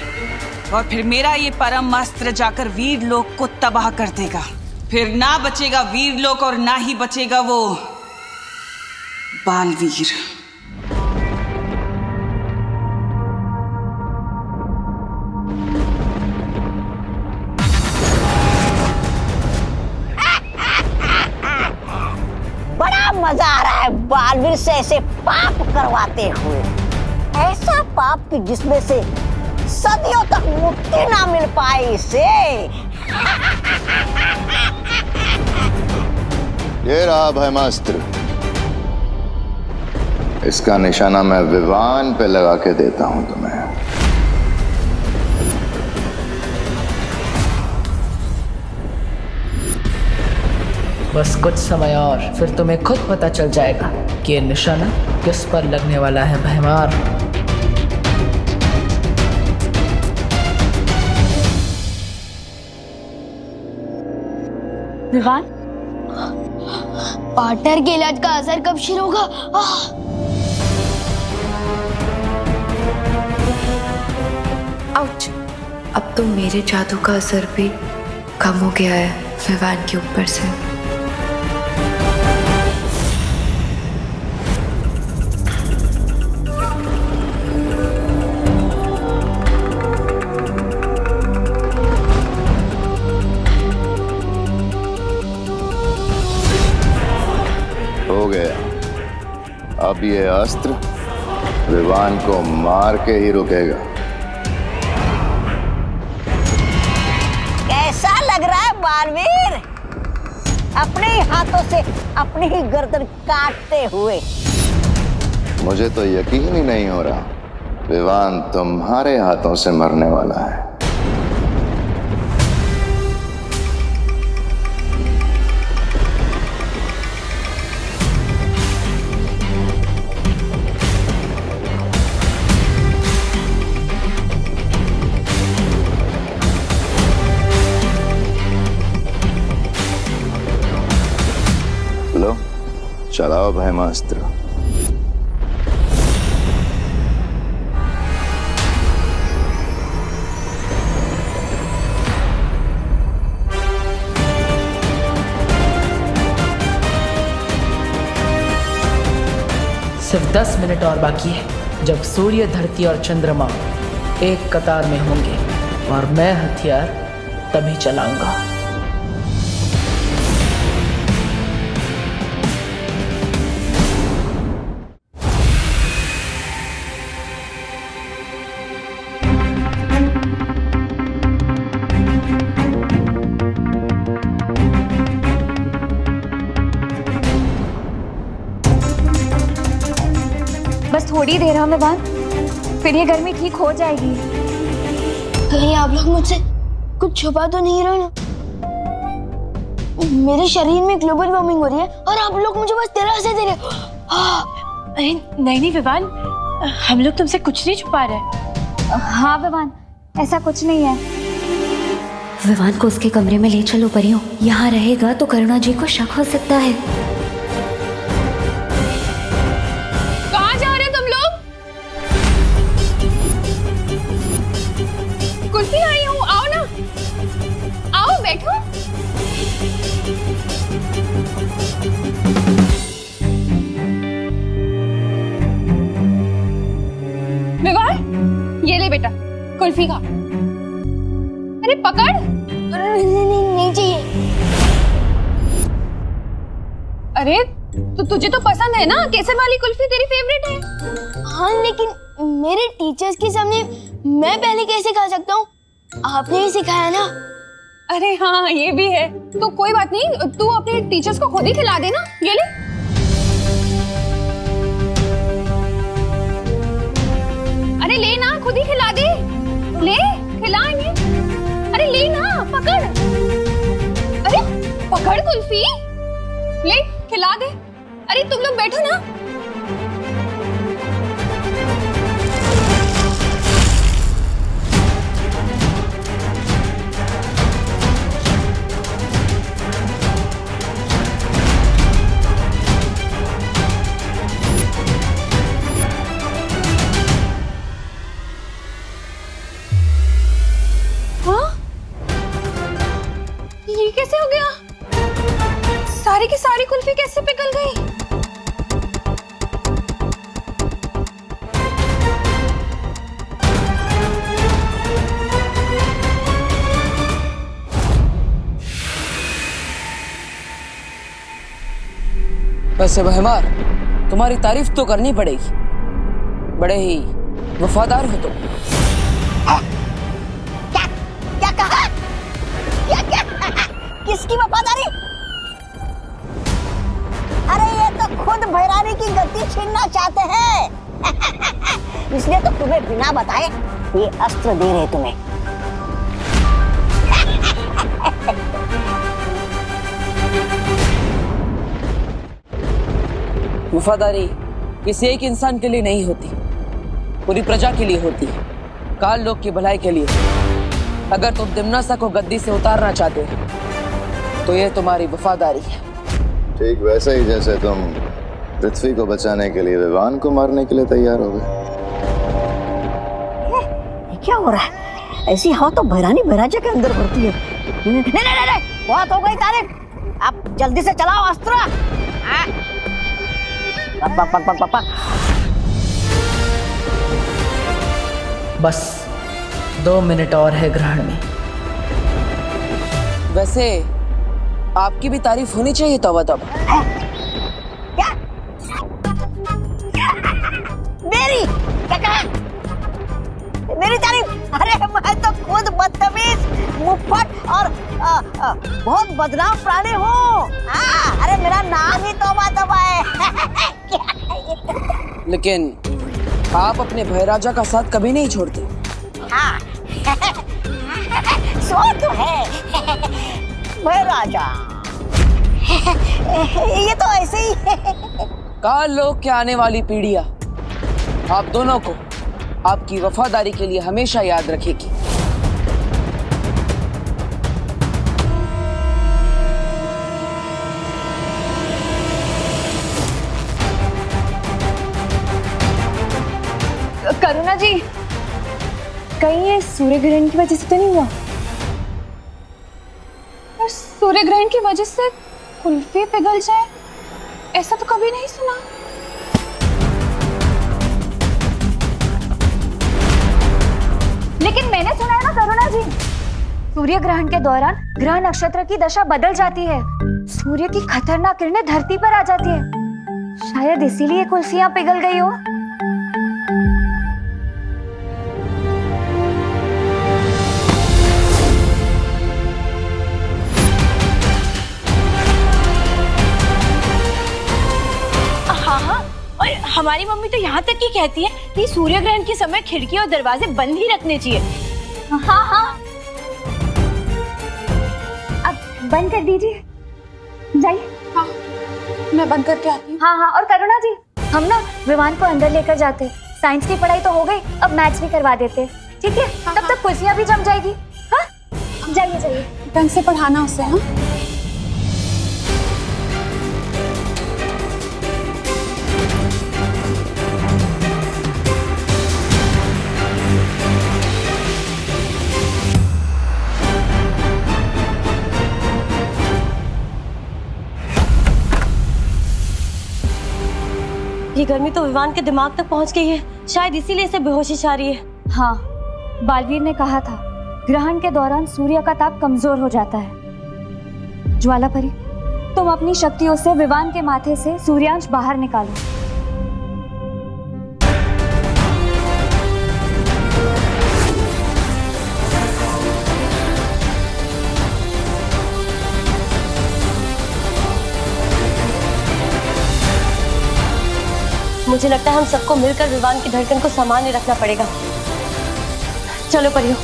और फिर मेरा ये परम अस्त्र जाकर वीर लोक को तबाह कर देगा। फिर ना बचेगा वीर लोक और ना ही बचेगा वो बालवीर। मजा आ रहा है बालवीर से ऐसे पाप करवाते हुए, ऐसा पाप कि जिसमें से सदियों तक मुक्ति ना मिल पाए इसे। ये रहा भैमास्त्र, इसका निशाना मैं विवान पे लगा के देता हूं तुम्हें। बस कुछ समय और, फिर तुम्हें खुद पता चल जाएगा कि ये निशाना किस पर लगने वाला है भैमार। विवान, पार्टनर के इलाज का असर कब शुरू होगा? आउच! अब तो मेरे जादू का असर भी कम हो गया है विवान के ऊपर से। हो गया। अब ये अस्त्र विवान को मार के ही रुकेगा। कैसा लग रहा है बालवीर, अपने ही हाथों से अपनी ही गर्दन काटते हुए? मुझे तो यकीन ही नहीं हो रहा विवान तुम्हारे हाथों से मरने वाला है। लो, चलाओ भैमास्त्र। सिर्फ 10 मिनट और बाकी है, जब सूर्य, धरती और चंद्रमा एक कतार में होंगे, और मैं हथियार तभी चलाऊंगा। थोड़ी देर है विवान, फिर ये गर्मी ठीक हो जाएगी। कहीं आप लोग मुझसे कुछ छुपा तो नहीं रहे ना? मेरे शरीर में ग्लोबल वार्मिंग हो रही है और आप लोग मुझे बस दिलासा दे रहे हो। अरे नहीं विवान, हम लोग तुमसे कुछ नहीं छुपा रहे। हाँ विवान, ऐसा कुछ नहीं है। विवान को उसके कमरे में ले चलो परियों, यहाँ रहेगा तो करुणा जी को शक हो सकता है। कहाँ जा रहे तुम लोग? कुल्फी आई हूँ, आओ ना, आओ बैठो। विवान, ये ले बेटा कुल्फी खा। अरे पकड़। नहीं चाहिए। अरे तो तुझे तो पसंद है ना, केसर वाली कुल्फी तेरी फेवरेट है। हाँ लेकिन मेरे टीचर्स के सामने मैं पहले कैसे खा सकता हूँ? आपने ही सिखाया ना। अरे हाँ ये भी है, तो कोई बात नहीं, तू अपने टीचर्स को खुद ही खिला देना। ये ले। अरे ले ना, खुद ही खिला दे। ले खिलाएंगे। अरे ले ना, पकड़। अरे पकड़ कुल्फी, ले खिला दे। अरे तुम लोग बैठो ना। ये कैसे हो गया? सारी की सारी कुल्फी कैसे पिघल गई? वैसे बहमार, तुम्हारी तारीफ तो करनी पड़ेगी, बड़े ही वफादार हो तुम। क्या कहा? क्या किसकी वफादारी? अरे ये तो खुद भैरानी की गद्दी छीनना चाहते हैं। इसलिए तो तुम्हें बिना बताए ये अस्त्र दे रहे तुम्हें। वफादारी किसी एक इंसान के लिए नहीं होती, पूरी प्रजा के लिए होती है, काल लोक की भलाई के लिए। अगर तुम दिम्नासा को गद्दी से उतारना चाहते हो तो ये तुम्हारी वफादारी है। ठीक वैसे ही जैसे तुम पृथ्वी को बचाने के लिए विवान को मारने के लिए तैयार हो गए। क्या हो रहा है? ऐसी हवा तो भैरानी भैराजा के अंदर भरती है। नहीं, बहुत हो गई तारीफ, अब जल्दी से चलाओ अस्त्र। पापा। बस 2 मिनट और है ग्रहण में। वैसे आपकी भी तारीफ होनी चाहिए तौबा तौबा। क्या? मेरी क्या कहा? मेरी तारीफ? अरे मैं तो खुद बदतमीज, मुफ्फट और बहुत बदनाम प्राणी हूँ। अरे मेरा नाम ही तौबा तौबा है। लेकिन आप अपने भैराजा का साथ कभी नहीं छोड़ते। हाँ सो तो है भैराजा। ये तो ऐसे ही है। काल लोक के आने वाली पीढ़ियां आप दोनों को आपकी वफादारी के लिए हमेशा याद रखेगी। करुणा जी, कहीं ये सूर्य ग्रहण की वजह से तो नहीं हुआ? और सूर्य ग्रहण की वजह से कुल्फी पिघल जाए, ऐसा तो कभी नहीं सुना। लेकिन मैंने सुना है ना करुणा जी, सूर्य ग्रहण के दौरान ग्रह नक्षत्र की दशा बदल जाती है, सूर्य की खतरनाक किरणें धरती पर आ जाती है। शायद इसीलिए कुल्फियां पिघल गई हो। हमारी मम्मी तो यहाँ तक ही कहती है कि सूर्य ग्रहण के समय खिड़की और दरवाजे बंद ही रखने चाहिए। हाँ हाँ, अब बंद कर दीजिए, जाइए। हाँ, मैं बंद करके आती हूँ। हाँ हाँ, और करुणा जी, हम ना विवान को अंदर लेकर जाते। साइंस की पढ़ाई तो हो गई, अब मैथ्स भी करवा देते, ठीक है? तब तक कुर्सियाँ भी जम जाएगी। हाँ, जाइए जाइए, ढंग से पढ़ाना उसे। हाँ, ये गर्मी तो विवान के दिमाग तक पहुंच गई है, शायद इसीलिए इसे बेहोशी छा रही है। हाँ, बालवीर ने कहा था ग्रहण के दौरान सूर्य का ताप कमजोर हो जाता है। ज्वालापरी, तुम अपनी शक्तियों से विवान के माथे से सूर्यांश बाहर निकालो। मुझे लगता है हम सबको मिलकर विवान की धड़कन को सामान्य रखना पड़ेगा। चलो परियो।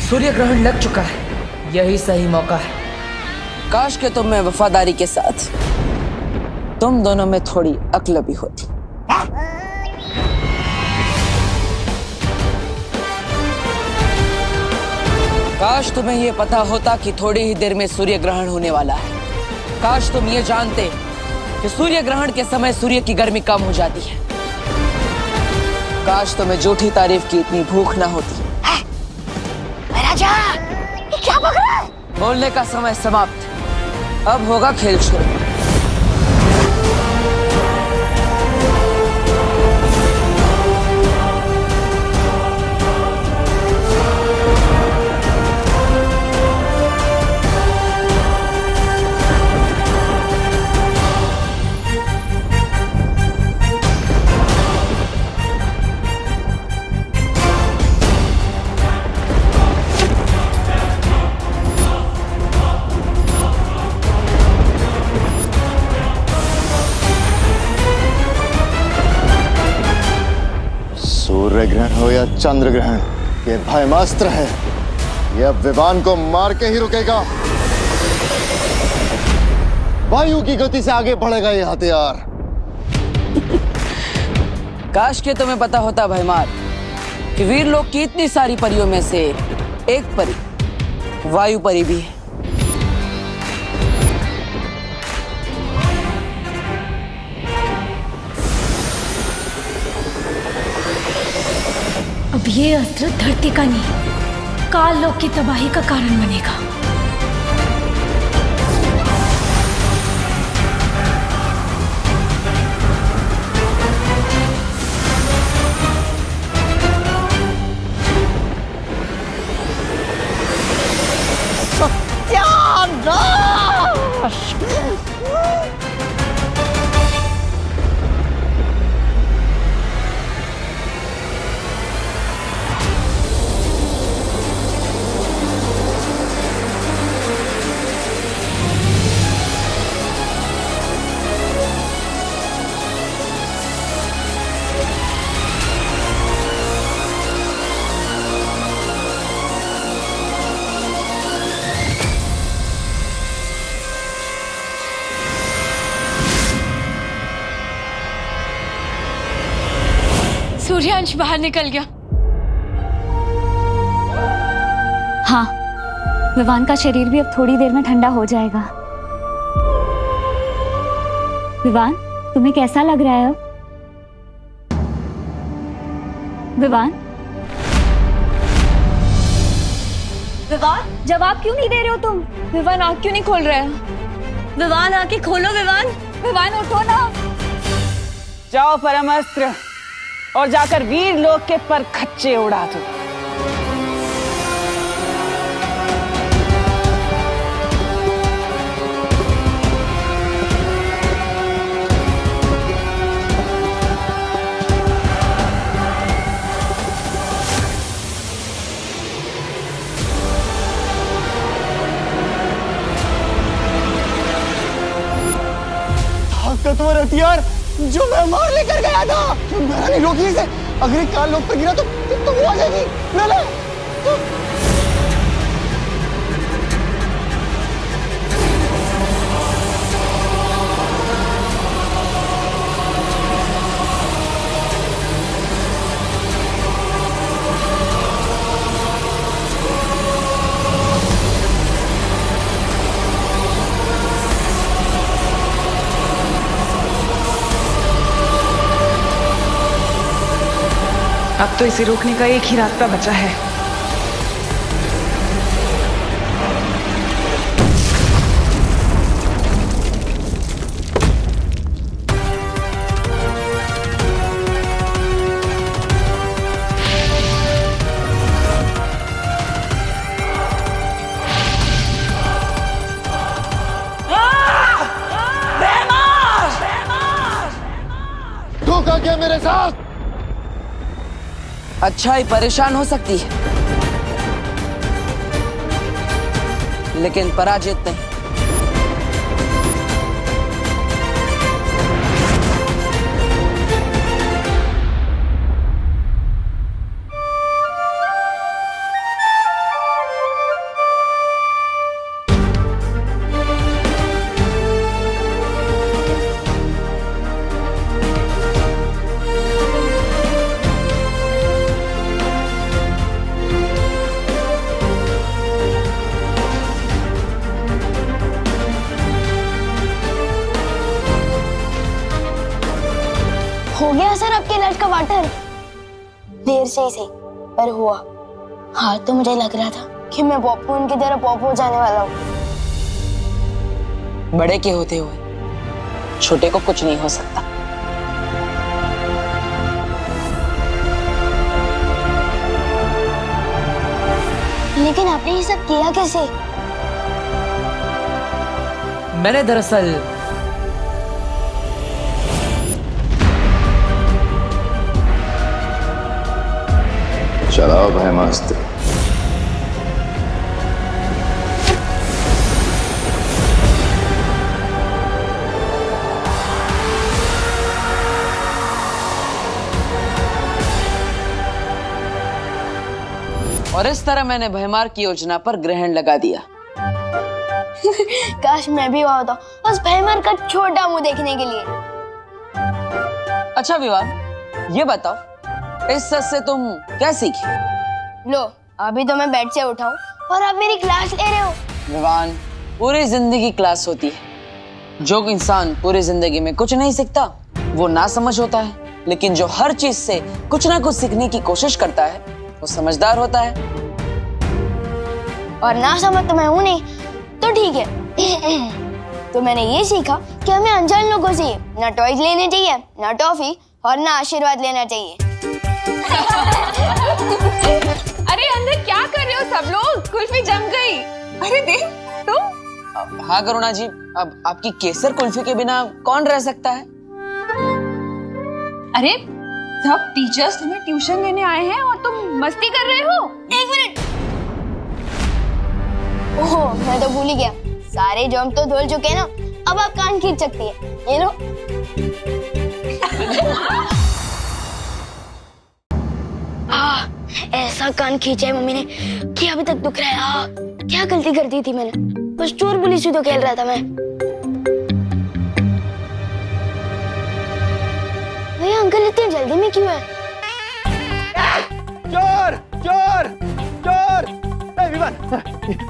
सूर्य ग्रहण लग चुका है, यही सही मौका है। काश के तुम में वफादारी के साथ तुम दोनों में थोड़ी अक्ल भी होती। काश तुम्हें यह पता होता कि थोड़ी ही देर में सूर्य ग्रहण होने वाला है। काश तुम ये जानते कि सूर्य ग्रहण के समय सूर्य की गर्मी कम हो जाती है। काश तुम्हें झूठी तारीफ की इतनी भूख ना होती। राजा, ये क्या बक रहा है? बोलने का समय समाप्त, अब होगा खेल शुरू। सूर्य ग्रहण हो या चंद्र ग्रहण, ये भयमास्त्र है। यह विवान को मार के ही रुकेगा। वायु की गति से आगे बढ़ेगा ये हथियार। काश के तुम्हें पता होता भयमार कि वीर लोग की इतनी सारी परियों में से एक परी वायु परी भी है। अब ये अस्त्र धरती का नहीं, काल लोक की तबाही का कारण बनेगा। सूर्यांश बाहर निकल गया। हाँ, विवान का शरीर भी अब थोड़ी देर में ठंडा हो जाएगा। विवान, तुम्हें कैसा लग रहा है अब? विवान? विवान, जवाब क्यों नहीं दे रहे हो तुम? विवान आँख क्यों नहीं खोल रहे हो? विवान आके खोलो। विवान, विवान उठो ना। जाओ परमास्त्र और जाकर वीर लोग के पर खच्चे उड़ा दो। ताकतवर हथियार जो मैं मार लेकर गया था। मैंने रोकी इसे, अगर एक कार लोग पर गिरा तो वो आ जाएगी। ले ले। अब तो इसे रोकने का एक ही रास्ता बचा है। धोखा किया मेरे साथ। अच्छाई परेशान हो सकती है, लेकिन पराजित नहीं। हो गया सर आपके इलाज का वाटर? देर से ही सही, पर हुआ। हाँ, तो मुझे लग रहा था कि मैं पॉपकॉर्न की तरह पॉप हो जाने वाला हूँ। बड़े के होते हुए छोटे को कुछ नहीं हो सकता। लेकिन आपने ये सब किया कैसे? मैंने दरअसल चलाओ भयमास्त्र। और इस तरह मैंने भयमार की योजना पर ग्रहण लगा दिया। काश मैं भी वहां होता, बस भयमार का छोटा मुंह देखने के लिए। अच्छा विवान, ये बताओ, इस सच से तुम क्या सीखी? लो, अभी तो मैं बेड से उठा हूँ और आप मेरी क्लास ले रहे हो। विवान, पूरी जिंदगी क्लास होती है। जो इंसान पूरी जिंदगी में कुछ नहीं सीखता वो ना समझ होता है, लेकिन जो हर चीज से कुछ ना कुछ सीखने की कोशिश करता है वो समझदार होता है। और ना समझ तो मैं हूँ नहीं, तो ठीक है। तो मैंने ये सीखा कि हमें अनजान लोगों से ना टॉयज लेने चाहिए, ना टॉफी, और ना आशीर्वाद लेना चाहिए। अरे अंदर क्या कर रहे हो सब लोग? कुल्फी जम गई। अरे देख तुम। हाँ करुणा जी, अब आपकी केसर कुल्फी के बिना कौन रह सकता है? अरे सब टीचर्स तुम्हें ट्यूशन लेने आए हैं और तुम मस्ती कर रहे हो। एक मिनट। ओह, मैं तो भूल ही गया। सारे जॉम तो धुल चुके हैं ना, अब आप कान खींच सकती है। ये लो। ऐसा कान खींचा है मम्मी ने कि अभी तक दुख रहा है। क्या गलती कर दी थी मैंने? बस चोर पुलिस ही तो खेल रहा था मैं। भैया अंकल इतनी जल्दी में क्यों है? चोर चोर चोर! विवान,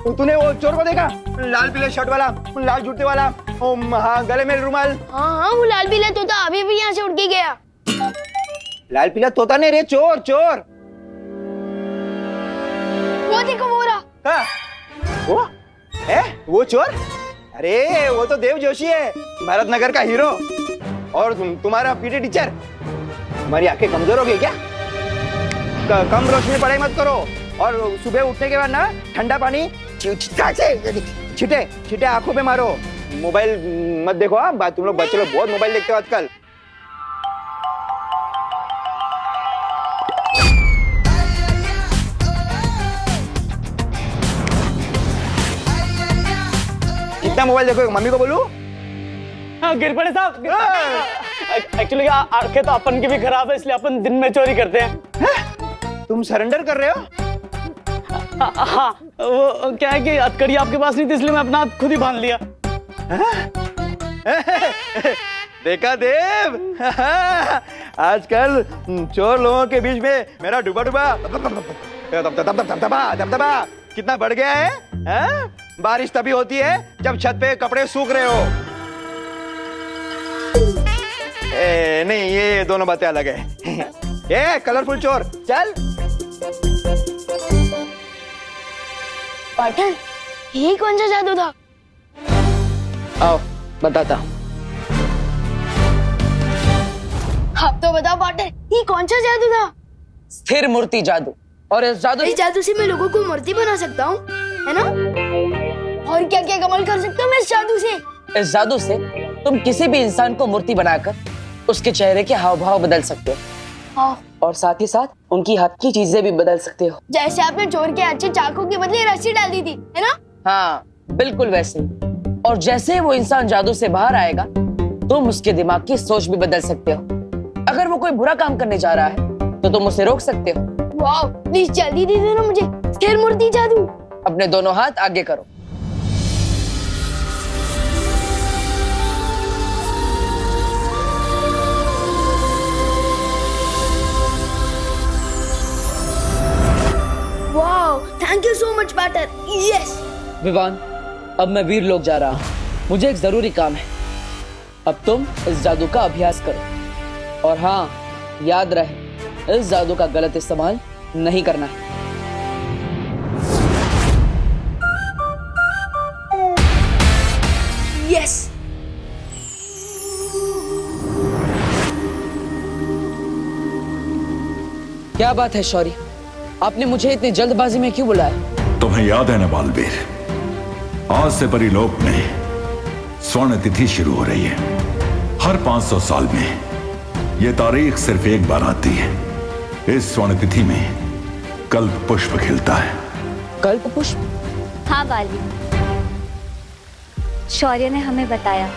तूने वो चोर को देखा? लाल पीले शर्ट वाला, लाल जूते वाला, हाँ, गले में रुमाल। हाँ, वो लाल पीला तोता अभी भी यहाँ से उड़ के गया। लाल पीला तोता नहीं रे, चोर चोर। वो देखो वो रहा। हाँ, वो चोर? अरे वो तो देव जोशी है, भारत नगर का हीरो। और तुम्हारा पीटी टीचर। तुम्हारी आंखें कमजोर हो गई क्या? कम रोशनी पढ़ाई मत करो, और सुबह उठने के बाद ना ठंडा पानी छिटे छिटे आंखों पे मारो। मोबाइल मत देखो। हाँ, तुम लोग बच्चे लोग बहुत मोबाइल देखते हो आजकल। कितना मोबाइल देखो? मम्मी को बोलूं? गिर पड़े साहब। एक्चुअली आंखें तो अपन की भी खराब है, इसलिए अपन दिन में चोरी करते हैं। तुम सरेंडर कर रहे हो? हाँ, वो क्या है कि हथकड़ी आपके पास नहीं थी, इसलिए मैं अपना हाथ खुद ही बांध लिया। देखा देव, आजकल चोर लोगों के बीच में मेरा डुबा दबदबा कितना बढ़ गया है? बारिश तभी होती है जब छत पे कपड़े सूख रहे हो। नहीं, ये दोनों बातें अलग है। ये कलरफुल चोर, चल। पार्टनर, ये कौन सा जादू था? आओ बताता हूँ। आप तो बताओ पार्टनर, ये कौन सा जादू था? स्थिर मूर्ति जादू। और इस जादू से मैं लोगों को मूर्ति बना सकता हूँ, है ना? और क्या क्या कमाल कर सकता हूँ मैं इस जादू से? इस जादू से तुम किसी भी इंसान को मूर्ति बनाकर उसके चेहरे के हाव भाव बदल सकते हो। हाँ। और साथ ही साथ उनकी हाथ की चीजें भी बदल सकते हो। जैसे आपने चोर के अच्छे चाकू के बदले रस्सी डाल दी थी, है ना? हाँ, बिल्कुल वैसे ही। और जैसे वो इंसान जादू से बाहर आएगा, तुम उसके दिमाग की सोच भी बदल सकते हो। अगर वो कोई बुरा काम करने जा रहा है तो तुम उसे रोक सकते हो। वाह, प्लीज जल्दी दे देना मुझे स्थिर मूर्ति जादू। अपने दोनों हाथ आगे करो। वाह, thank you so much partner. Yes. Vivaan, अब मैं वीर लोक जा रहा हूँ। मुझे एक जरूरी काम है। अब तुम इस जादू का अभ्यास करो। और हाँ, याद रहे, इस जादू का गलत इस्तेमाल नहीं करना है। यस। क्या बात है शौर्य, आपने मुझे इतनी जल्दबाजी में क्यों बुलाया? तुम्हें याद है ना बालवीर, आज से परिलोक में स्वर्ण तिथि शुरू हो रही है। हर 500 साल में यह तारीख सिर्फ एक बार आती है। इस स्वर्ण तिथि में कल्प पुष्प खिलता है। कल्प पुष्प? हाँ बालवीर, शौर्य ने हमें बताया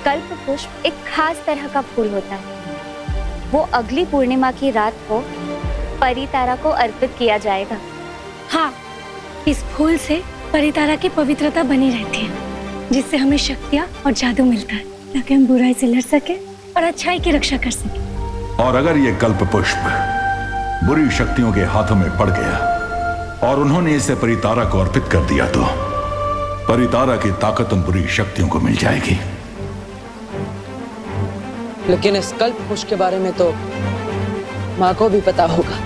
कल्प पुष्प एक खास तरह का फूल होता है। वो अगली पूर्णिमा की रात को परितारा को अर्पित किया जाएगा। हाँ, इस फूल से परितारा की पवित्रता बनी रहती है, जिससे हमें शक्तियाँ और जादू मिलता है, ताकि हम बुराई से लड़ सके और अच्छाई की रक्षा कर सके। और अगर ये कल्प पुष्प बुरी शक्तियों के हाथों में पड़ गया और उन्होंने इसे परितारा को अर्पित कर दिया, तो परितारा की ताकत उन बुरी शक्तियों को मिल जाएगी। लेकिन इस कल्प पुष्प के बारे में तो माँ को भी पता होगा।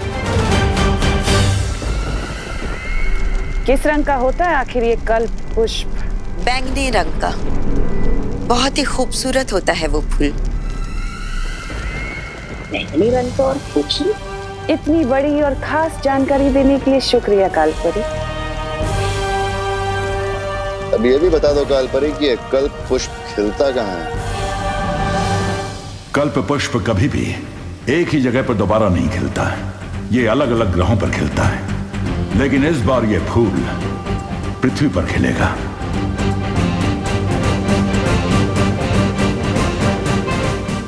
किस रंग का होता है आखिर ये कल्प पुष्प? बैंगनी रंग का। बहुत ही खूबसूरत होता है वो फूल। बैंगनी रंग का और पूछी। इतनी बड़ी और खास जानकारी देने के लिए शुक्रिया कालपरी। अब ये भी बता दो कालपरी कि ये कल्प पुष्प खिलता कहाँ है? कल्प पुष्प कभी भी एक ही जगह पर दोबारा नहीं खिलता है। ये अलग अलग ग्रहों पर खिलता है, लेकिन इस बार ये फूल पृथ्वी पर खिलेगा।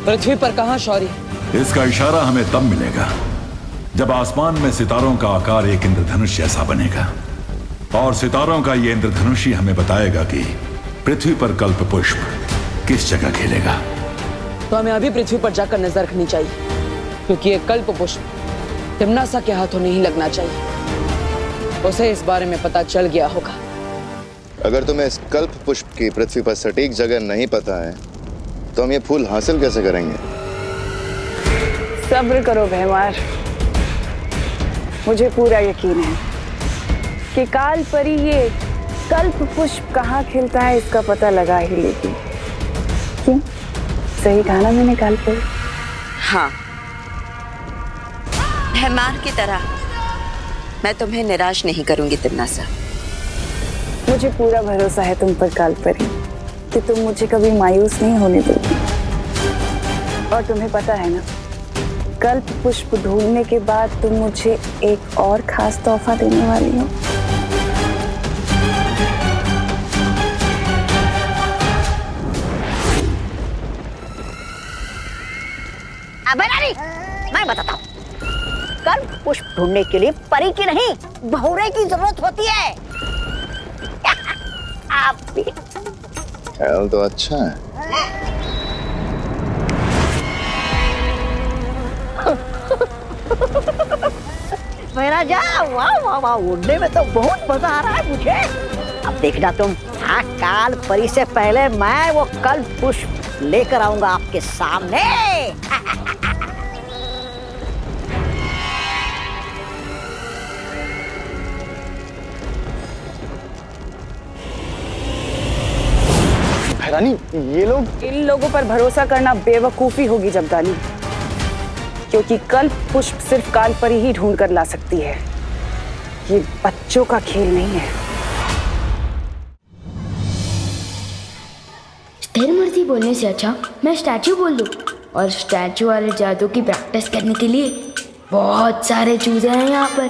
पृथ्वी पर कहाँ शौर्य? इसका इशारा हमें तब मिलेगा जब आसमान में सितारों का आकार एक इंद्रधनुष जैसा बनेगा, और सितारों का ये इंद्रधनुष ही हमें बताएगा कि पृथ्वी पर कल्प पुष्प किस जगह खिलेगा। तो हमें अभी पृथ्वी पर जाकर नजर रखनी चाहिए, क्योंकि ये कल्प पुष्प तिम्नासा के हाथों नहीं लगना चाहिए। उसे इस बारे में पता चल गया होगा। अगर तुम्हें इस कल्प पुष्प की पृथ्वी पर सटीक जगह नहीं पता है, तो हम ये फूल हासिल कैसे करेंगे? सब्र करो भैमार, मुझे पूरा यकीन है कि कालपरी ये कल्प पुष्प कहाँ खिलता है इसका पता लगा ही लेगी। क्यों? सही कहा ना मैंने कालपरी? हाँ, भैमार की तरह मैं तुम्हें निराश नहीं करूंगी तिम्नासा। मुझे पूरा भरोसा है तुम पर कालपरी कि तुम मुझे कभी मायूस नहीं होने दोगी। और तुम्हें पता है ना, कल्प पुष्प ढूंढने के बाद तुम मुझे एक और खास तोहफा देने वाली हो। अबे नानी, मैं बताता हूँ। कल पुष्प ढूंढने के लिए परी की नहीं, बहुरे की जरूरत होती है। आप भी ख्याल तो अच्छा है। मेरा जा, वाह वाह वाह, उड़ने में तो बहुत मजा आ रहा है मुझे। अब देखना तुम, हाँ, काल परी से पहले मैं वो कल पुष्प लेकर आऊंगा आपके सामने। भैरानी, ये लोग, इन लोगों पर भरोसा करना बेवकूफी होगी जब्दाली, क्योंकि कल पुष्प सिर्फ काल पर ही ढूंढ कर ला सकती है। ये बच्चों का खेल नहीं है। स्थिर मूर्ति बोलने से अच्छा मैं स्टैचू बोल दूं। और स्टैचू वाले जादू की प्रैक्टिस करने के लिए बहुत सारे चूजे हैं यहाँ पर।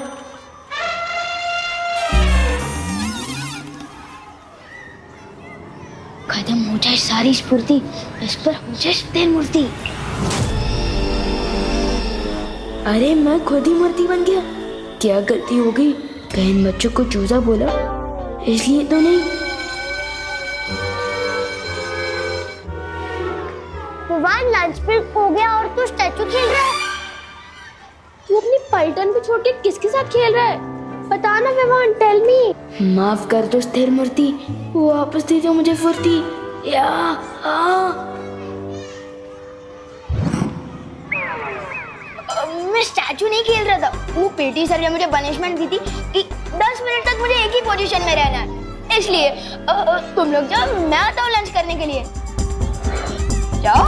खत्म हो जाए सारी स्फूर्ति, इस पर हो जाए स्थिर मूर्ति। अरे मैं खुद ही मूर्ति बन गया। क्या गलती हो गई? कहीं इन बच्चों को चूजा बोला इसलिए तो नहीं। विवान, लंच ब्रेक हो गया और तू स्टैचू खेल रहा है। तू अपनी पलटन पे छोड़ के किसके साथ खेल रहा है? बता ना विवान, टेल मी। माफ कर दो स्थिर मूर्ति, वो वापस दे दो मुझे फुर्ती। या मैं स्टैचू नहीं खेल रहा था। वो पीटी सर ने मुझे पनिशमेंट दी थी कि 10 मिनट तक मुझे एक ही पोजीशन में रहना है। इसलिए तुम लोग जाओ, मैं आता हूँ लंच करने के लिए। जाओ।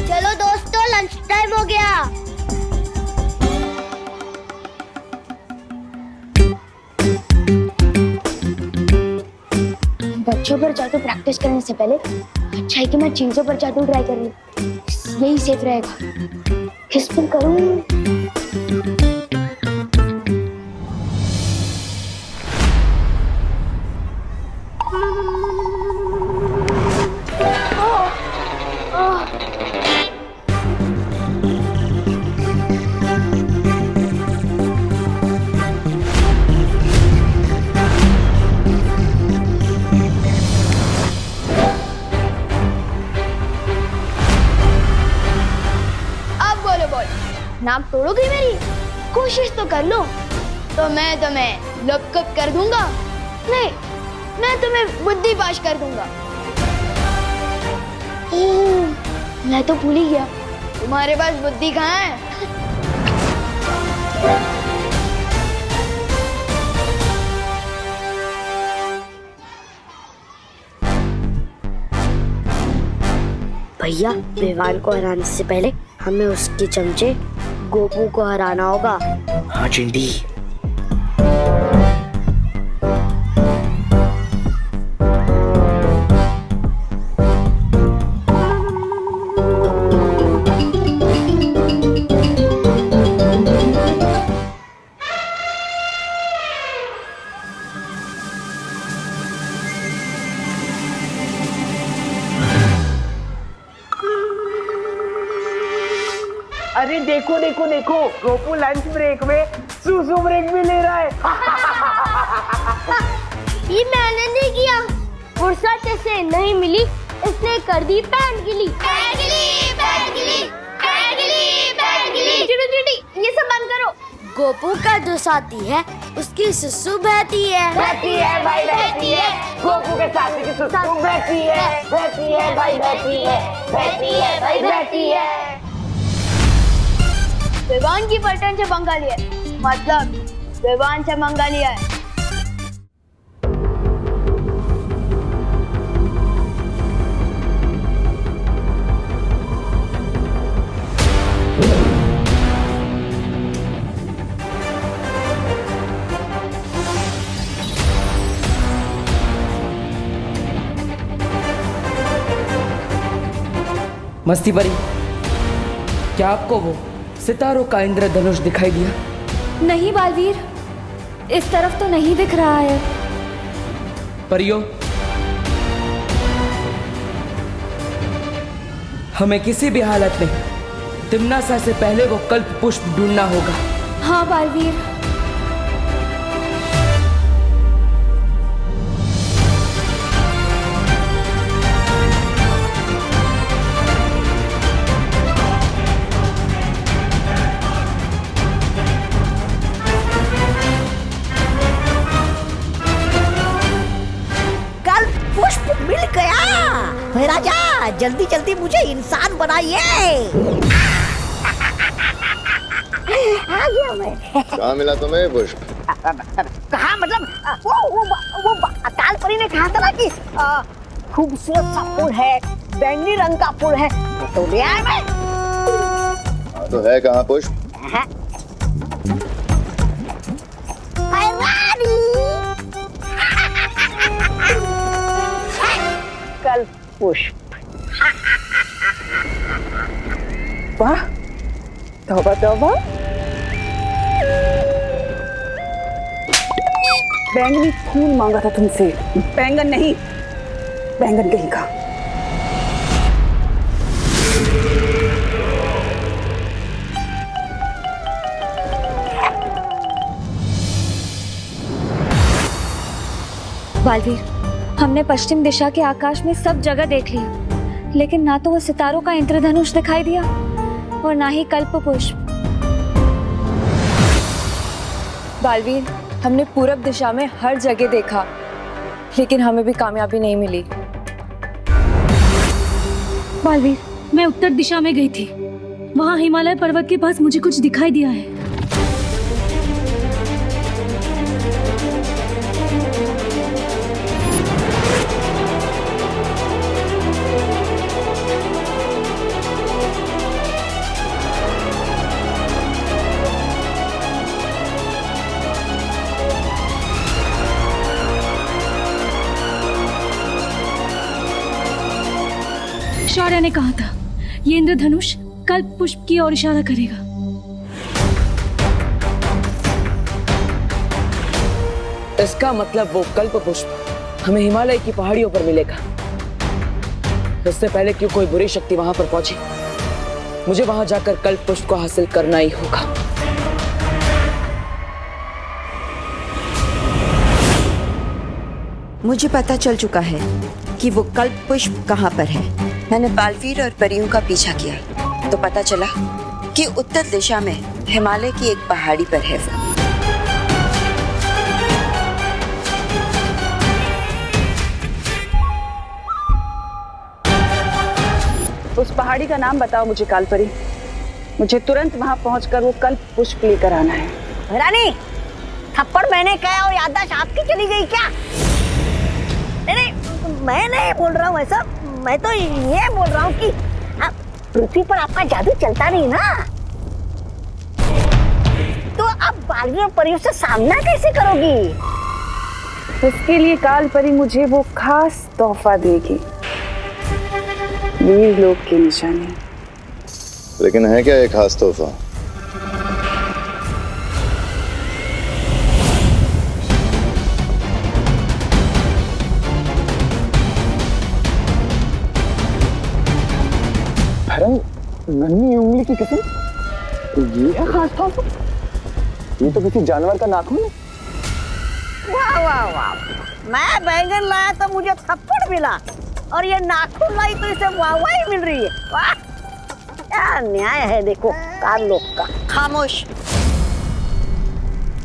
चलो दोस्तों, लंच टाइम हो गया। बच्चों पर जादू प्रैक्टिस करने से पहले अच्छा है कि मैं चीजों पर जादू ट्राई कर लूं। यही सेफ रहेगा। किस पर करूं? नाक तोड़ोगे मेरी? कोशिश तो कर लो, तो मैं तुम्हें लपकप कर दूंगा। नहीं, मैं तुम्हें बुद्धि पाश कर दूंगा। ओह, मैं तो भूल ही गया। तुम्हारे पास बुद्धि कहाँ है? भैया, विवान को हराने से पहले हमें उसके चमचे गोपू को हराना होगा। हाँ चिंटी। अरे देखो देखो देखो, गोपू लंच ब्रेक में सुसु ब्रेक भी ले रहा है। ये मैंने नहीं किया, फुर्सत इसे नहीं मिली इसने कर दी पैंट गिली। पैंट गिली, पैंट गिली, पैंट गिली, पैंट गिली। चिड़ी चिड़ी, ये सब बंद करो। गोपू का जो साथी है उसकी सुसु बहती है। बहती है भाई, बहती है। गोपू के साथी की सुसु बहती है, बहती है भाई, बहती है, बहती है भाई, बहती है। विवान की पलटन से पंगा लिया, मतलब विवान से मंगा लिया है। मस्ती परी, क्या आपको वो सितारों का इंद्रधनुष दिखाई दिया? नहीं बालवीर, इस तरफ तो नहीं दिख रहा है। परियो, हमें किसी भी हालत में तिम्नासा से पहले वो कल्प पुष्प ढूंढना होगा। हाँ बालवीर। कल पुष्प मिल गया। महाराजा जल्दी जल्दी मुझे इंसान बनाइए। आ गया मैं। कहाँ मिला तुम्हें पुष्प? कहा मतलब वो अकाल परी ने कहा था ना कि खूबसूरत सा फूल है, बैंगनी रंग का फूल है, तो ले आया मैं। तो है कहाँ पुष्प? कल पुष्प। वाह, तौबा तौबा। बैंगनी फूल मांगा था तुमसे, बैंगन नहीं, बैंगन कहीं का। बालवीर, हमने पश्चिम दिशा के आकाश में सब जगह देख लिया, लेकिन ना तो वो सितारों का इंद्रधनुष दिखाई दिया और ना ही कल्प पुष्प। बालवीर, हमने पूरब दिशा में हर जगह देखा, लेकिन हमें भी कामयाबी नहीं मिली। बालवीर, मैं उत्तर दिशा में गई थी, वहाँ हिमालय पर्वत के पास मुझे कुछ दिखाई दिया है। शौर्य ने कहा था ये इंद्रधनुष कल्प पुष्प की ओर इशारा करेगा। इसका मतलब वो कल्प पुष्प हमें हिमालय की पहाड़ियों पर मिलेगा। इससे पहले क्यों कोई बुरी शक्ति वहां पर पहुंचे, मुझे वहां जाकर कल्प पुष्प को हासिल करना ही होगा। मुझे पता चल चुका है कि वो कल्प पुष्प कहाँ पर है। मैंने बालवीर और परियों का पीछा किया तो पता चला कि उत्तर दिशा में हिमालय की एक पहाड़ी पर है वो। उस पहाड़ी का नाम बताओ मुझे कालपरी, मुझे तुरंत वहां पहुंचकर वो कल्प पुष्प लेकर आना है। रानी, थप्पड़ मैंने कहा और याददाश्त आपकी चली गई क्या? नहीं, मैं नहीं बोल रहा हूँ ऐसा, मैं तो ये बोल रहा हूँ कि पृथ्वी पर आपका जादू चलता नहीं ना, तो आप बालवीर और परियों से सामना कैसे करोगी? इसके लिए कालपरी मुझे वो खास तोहफा देगी, वीर लोक की निशानी। लेकिन है क्या एक खास तोहफा? नन्ही उंगली की कसम, ये है खास तोहफा? ये तो किसी जानवर का नाखून है। वाह वाह वाह, मैं बैंगन लाया तो मुझे थप्पड़ मिला और ये नाखून लाई तो इसे वाहवाही मिल रही है। वाह, क्या न्याय है देखो काल लोक का। खामोश,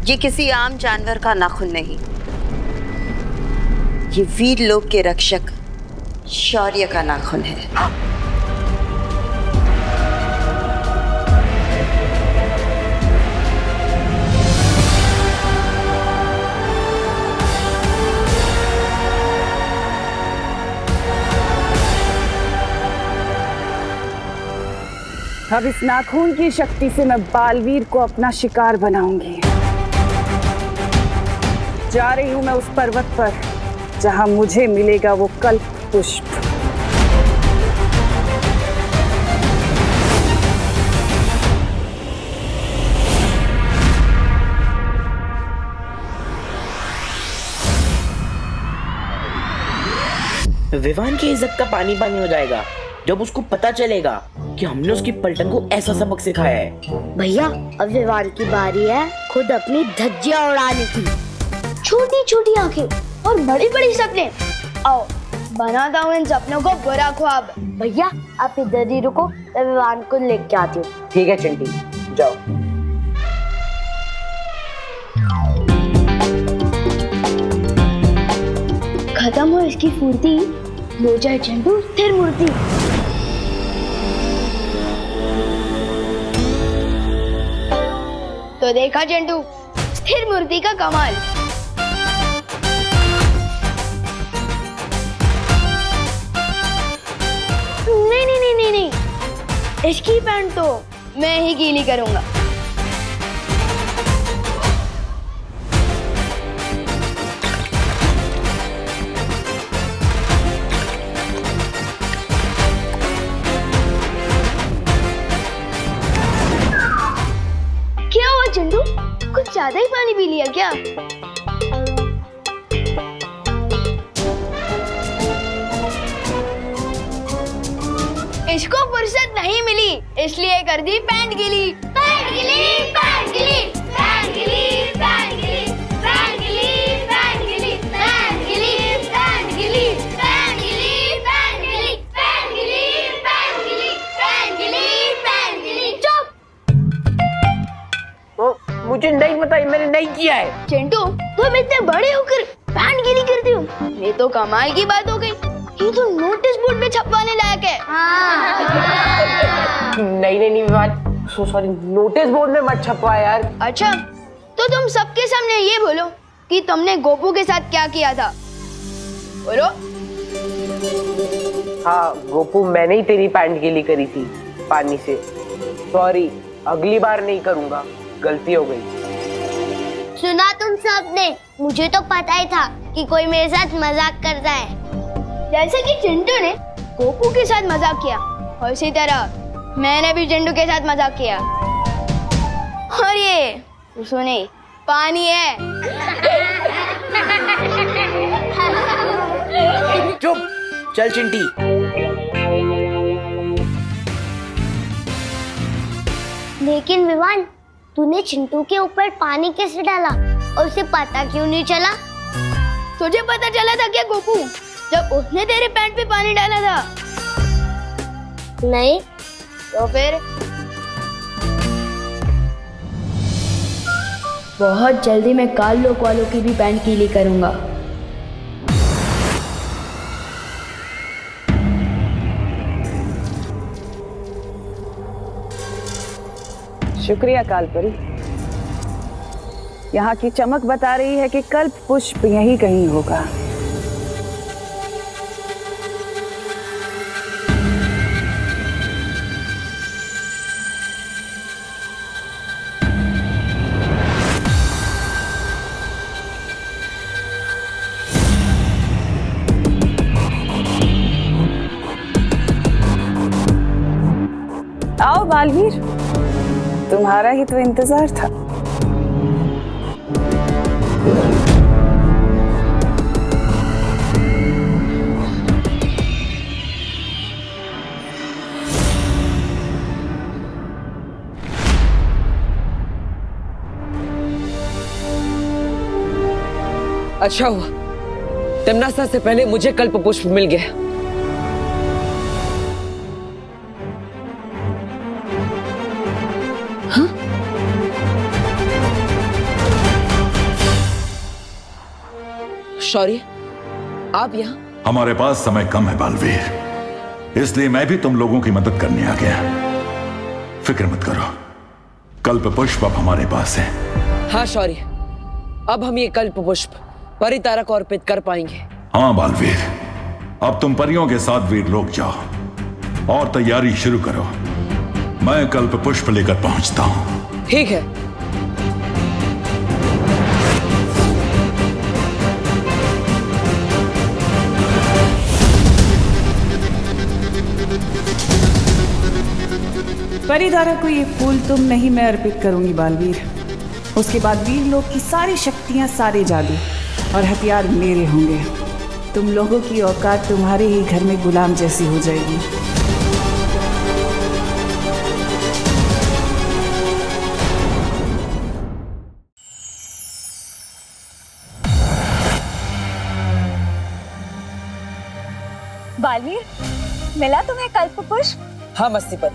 ये किसी आम जानवर का नाखून नहीं, ये वीर लोक के रक्षक शौर्य का नाखून है। अब इस नाखून की शक्ति से मैं बालवीर को अपना शिकार बनाऊंगी। जा रही हूं मैं उस पर्वत पर जहां मुझे मिलेगा वो कल्प पुष्प। विवान की इज्जत का पानी पानी हो जाएगा जब उसको पता चलेगा क्योंकि हमने उसकी पलटन को ऐसा सबक सिखाया है। भैया अब विवान की बारी है खुद अपनी धज्जियां उड़ाने की। छोटी छोटी आंखें और बड़ी बड़ी सपने। आओ बनाता हूँ इन सपनों को बुरा ख्वाब। भैया आप इधर ही रुको, मैं विवान को लेके आती हूँ। ठीक है चिंटी, जाओ। खत्म हो इसकी फुर्ती, हो जाए चंटू स्थिर मूर्ति। तो देखा चंटू स्थिर मूर्ति का कमाल। नहीं नहीं नहीं नहीं नहीं, इसकी पैंट तो मैं ही गीली करूंगा। क्या हुआ चंटू, कुछ ज्यादा ही पानी पी लिया क्या? इसको फुर्सत नहीं मिली इसलिए कर दी पैंट गीली। पैंट गीली, पैंट गीली, पैंट गीली, पैंट गीली, पैंट गीली, पैंट गीली, पैंट गीली, पैंट गीली, पैंट गीली, पैंट गीली, पैंट गीली, पैंट गीली, पैंट गीली, पैंट गीली। चुप। मुझे नहीं पता, मैंने नहीं किया है। चिंटू तुम इतने बड़े होकर पैंट गीली करते हो, ये तो कमाल की बात हो गई। ये तो नोटिस बोर्ड पे छपवाने लायक है। नहीं नहीं नहीं विवान, सॉरी, नोटिस बोर्ड में मत छपवा यार। अच्छा तो तुम सबके सामने ये बोलो कि तुमने गोपू के साथ क्या किया था, बोलो। हाँ गोपू, मैंने ही तेरी पैंट गीली करी थी पानी से। सॉरी, अगली बार नहीं करूंगा, गलती हो गई। सुना तुम सबने, मुझे तो पता ही था कि कोई मेरे साथ मजाक करता है। जैसे कि चिंटू ने गोपू के साथ मजाक किया, और इसी तरह मैंने भी चिंटू के साथ मजाक किया। और ये सुने पानी है। चुप, चल चिंटी। लेकिन विवान, तूने चिंटू के ऊपर पानी कैसे डाला और उसे पता क्यों नहीं चला? तुझे पता चला था क्या गोपू, जब उसने तेरे पैंट पे पानी डाला था? नहीं तो फिर? बहुत जल्दी मैं काल लोक वालों की भी पैंट गीली करूंगा। शुक्रिया कालपरी। यहाँ की चमक बता रही है कि कल्प पुष्प यहीं कहीं होगा। आओ बालवीर, तुम्हारा ही तो इंतजार था। अच्छा हुआ तमन्ना से पहले मुझे कल्प पुष्प मिल गया। हाँ? शौर्य, आप यहाँ? हमारे पास समय कम है बालवीर, इसलिए मैं भी तुम लोगों की मदद करने आ गया। फिक्र मत करो, कल्प पुष्प अब हमारे पास है। हाँ शौर्य, अब हम ये कल्प पुष्प परितारा को अर्पित कर पाएंगे। हाँ बालवीर, अब तुम परियों के साथ वीरलोक जाओ और तैयारी शुरू करो। मैं कल्प पुष्प लेकर पहुंचता हूं। ठीक है। परितारा को ये फूल तुम नहीं, मैं अर्पित करूंगी बालवीर। उसके बाद वीरलोक की सारी शक्तियां, सारे जादू और हथियार मेरे होंगे। तुम लोगों की औकात तुम्हारे ही घर में गुलाम जैसी हो जाएगी। बालवीर, मिला तुम्हें कल्प पुष्प? हाँ मस्ती पर,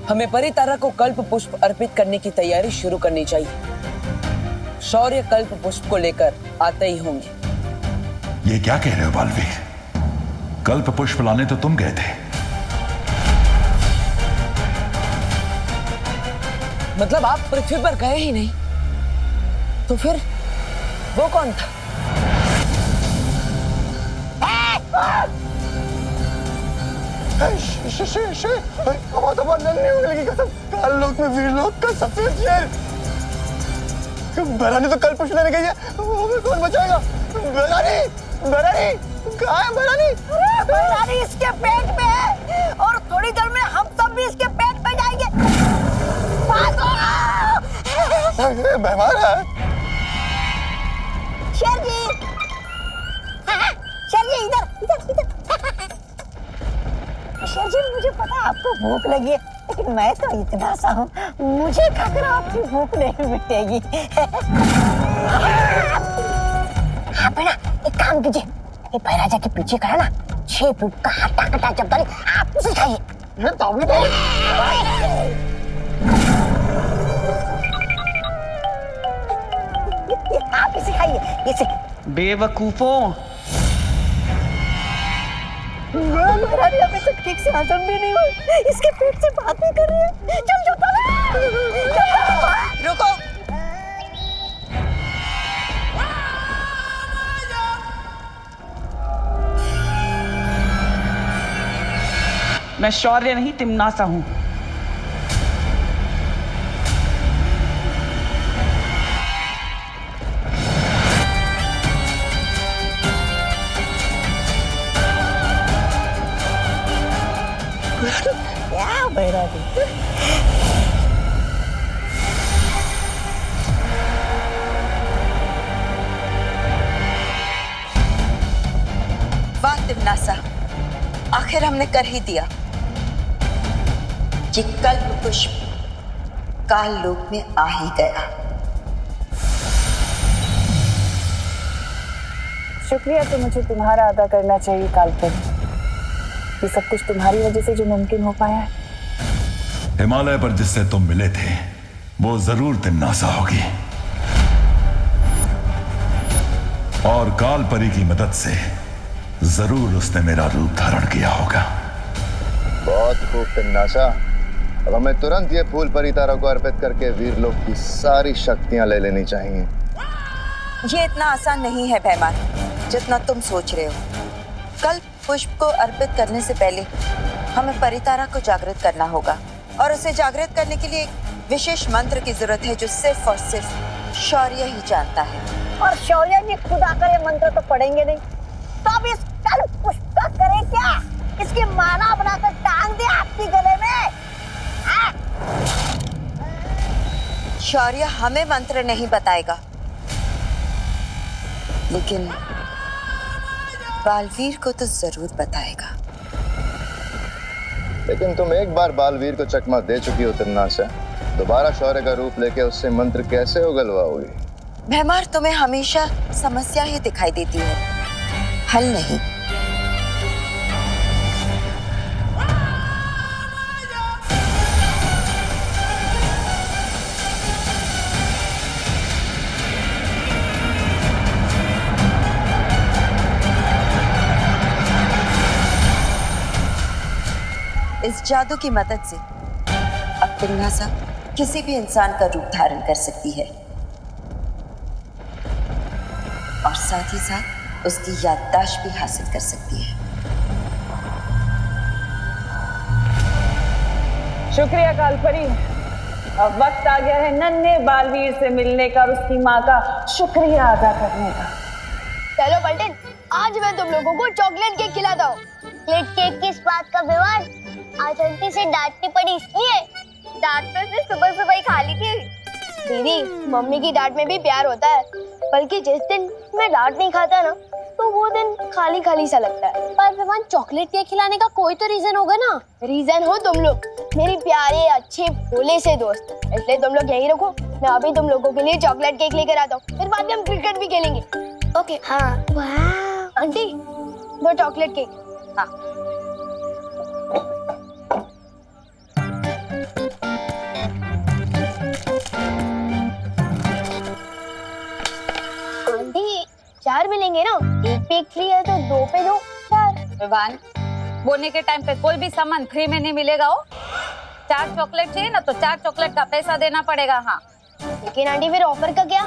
हमें परितारा को कल्प पुष्प अर्पित करने की तैयारी शुरू करनी चाहिए। शौर्य कल्प पुष्प को लेकर आते ही होंगे। ये क्या कह रहे हो बालवीर? कल्प पुष्प लाने तो तुम गए थे। मतलब आप पृथ्वी पर गए ही नहीं, तो फिर वो कौन था? काल लोक में वीर लोक का सफेद शेर बरानी तो कल पुष्प लेने गई है, हमें कौन बचाएगा? बरानी, बरानी कहाँ है बरानी? बरानी इसके पेट में है और थोड़ी देर में हम सब भी इसके पेट में जाएंगे। बीमार है शेर जी, शेर जी इधर इधर इधर। शेर जी मुझे पता है आपको भूख लगी है, लेकिन मैं तो इतना सा हूँ, मुझे खाकर आपकी भूख नहीं मिटेगी। हाँ बेटा, एक काम कीजिए, ये बैराजा के पीछे खड़ा ना 6 फुट का हट्टा कट्टा जब्दारी, आप उसे खाइए। आप इसे खाइए, इसे। बेवकूफों, महारानी अभी तक ठीक से हजम भी नहीं हुई, इसके पेट से बात नहीं कर रही है। चल रुको। मैं शौर्य नहीं तिमनासा हूं। क्या बैरागी? वाह तिमनासा, आखिर हमने कर ही दिया। ये कल्प पुष्प काल लोक में आ ही गया। शुक्रिया तो मुझे तुम्हारा अदा करना चाहिए कालपन। ये सब कुछ तुम्हारी वजह से जो मुमकिन हो पाया है। हिमालय पर जिससे तुम मिले थे वो जरूर तिमनासा होगी, और काल परी की मदद से जरूर उसने मेरा रूप धारण किया होगा। बहुत खूब तिमनासा। अब हमें तुरंत ये फूल परितारा को अर्पित करके वीरलोक की सारी शक्तियां ले लेनी चाहिए। ये इतना आसान नहीं है भैमान, जितना तुम सोच रहे हो। कल्प पुष्प को अर्पित करने से पहले हमें परितारा को जागृत करना होगा, और उसे जागृत करने के लिए एक विशेष मंत्र की जरूरत है जो सिर्फ और सिर्फ शौर्य ही जानता है। और शौर्य जी खुद आकर ये मंत्र तो पढ़ेंगे नहीं, तो अब इस कल्प पुष्प का करे क्या? इसकी माला बनाकर टांग दे आपके गले में। शौर्य हमें मंत्र नहीं बताएगा, लेकिन बालवीर को तो जरूर बताएगा। लेकिन तुम एक बार बालवीर को चकमा दे चुकी हो तिमनासा, दोबारा शौर्य का रूप लेके उससे मंत्र कैसे उगलवाओगी? भैमार, तुम्हें हमेशा समस्या ही दिखाई देती है, हल नहीं। इस जादू की मदद से अब तिमनासा किसी भी इंसान का रूप धारण कर सकती है, और साथ ही साथ उसकी याददाश्त भी हासिल कर सकती है। शुक्रिया कालपरी। अब वक्त आ गया है नन्हे बालवीर से मिलने का और उसकी माँ का शुक्रिया अदा करने का। चलो पलटन, आज मैं तुम लोगों को चॉकलेट केक खिलाता हूँ। चॉकलेट केक किस बात का विवाद? आज आंटी से डांटनी पड़ी इसलिए? डांट तो उसने सुबह सुबह ही खा ली थी। दीदी, मम्मी की डांट में भी प्यार होता है, बल्कि जिस दिन मैं डांट नहीं खाता ना, तो वो दिन खाली खाली सा लगता है। पर विवान, चॉकलेट केक खिलाने का कोई तो रीजन होगा ना? रीजन हो तुम लोग, मेरी प्यारे अच्छे भोले से दोस्त, इसलिए तुम लोग यही रखो। मैं अभी तुम लोगों के लिए चॉकलेट केक लेकर आता हूँ, फिर बाद में हम क्रिकेट भी खेलेंगे। ओके? हाँ। वाह। आंटी, दो चॉकलेट केक। हाँ। आंटी 4 मिलेंगे ना, एक पे एक फ्री है तो 2 पे 2 4। विवान, बोने के टाइम पे कोई भी सामान फ्री में नहीं मिलेगा। हो 4 चॉकलेट चाहिए ना तो 4 चॉकलेट का पैसा देना पड़ेगा। हाँ, लेकिन आंटी फिर ऑफर का क्या?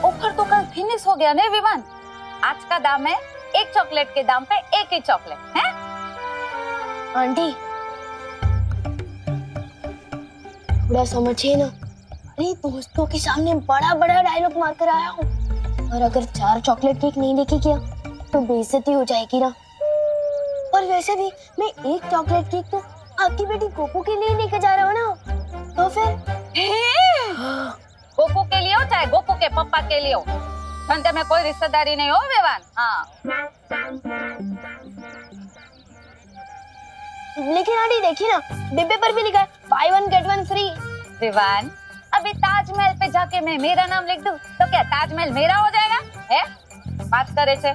ऑफर तो कल फिनिश हो गया ना विवान। आज का दाम है एक चॉकलेट के दाम पे एक ही चॉकलेट है। आंटी थोड़ा समझिए ना, अरे दोस्तों के सामने बड़ा बड़ा डायलॉग मार कर आया हूँ, और अगर 4 चॉकलेट केक नहीं लेके गया तो बेइज्जती हो जाएगी ना। और वैसे भी मैं एक चॉकलेट केक तो आपकी बेटी गोपू के लिए लेके जा रहा हूँ ना, तो फिर गोपू के लिए हो चाहे गोपू के पापा के लिए हो, धंधे में कोई रिश्तेदारी नहीं हो विवान। हाँ, लेकिन आंटी देखिए ना, डिब्बे पर भी लिखा है बाय 1 गेट 1 फ्री। विवान, अभी ताजमहल पे जाके मैं मेरा नाम लिख दूं तो क्या ताजमहल मेरा हो जाएगा? है बात करे से।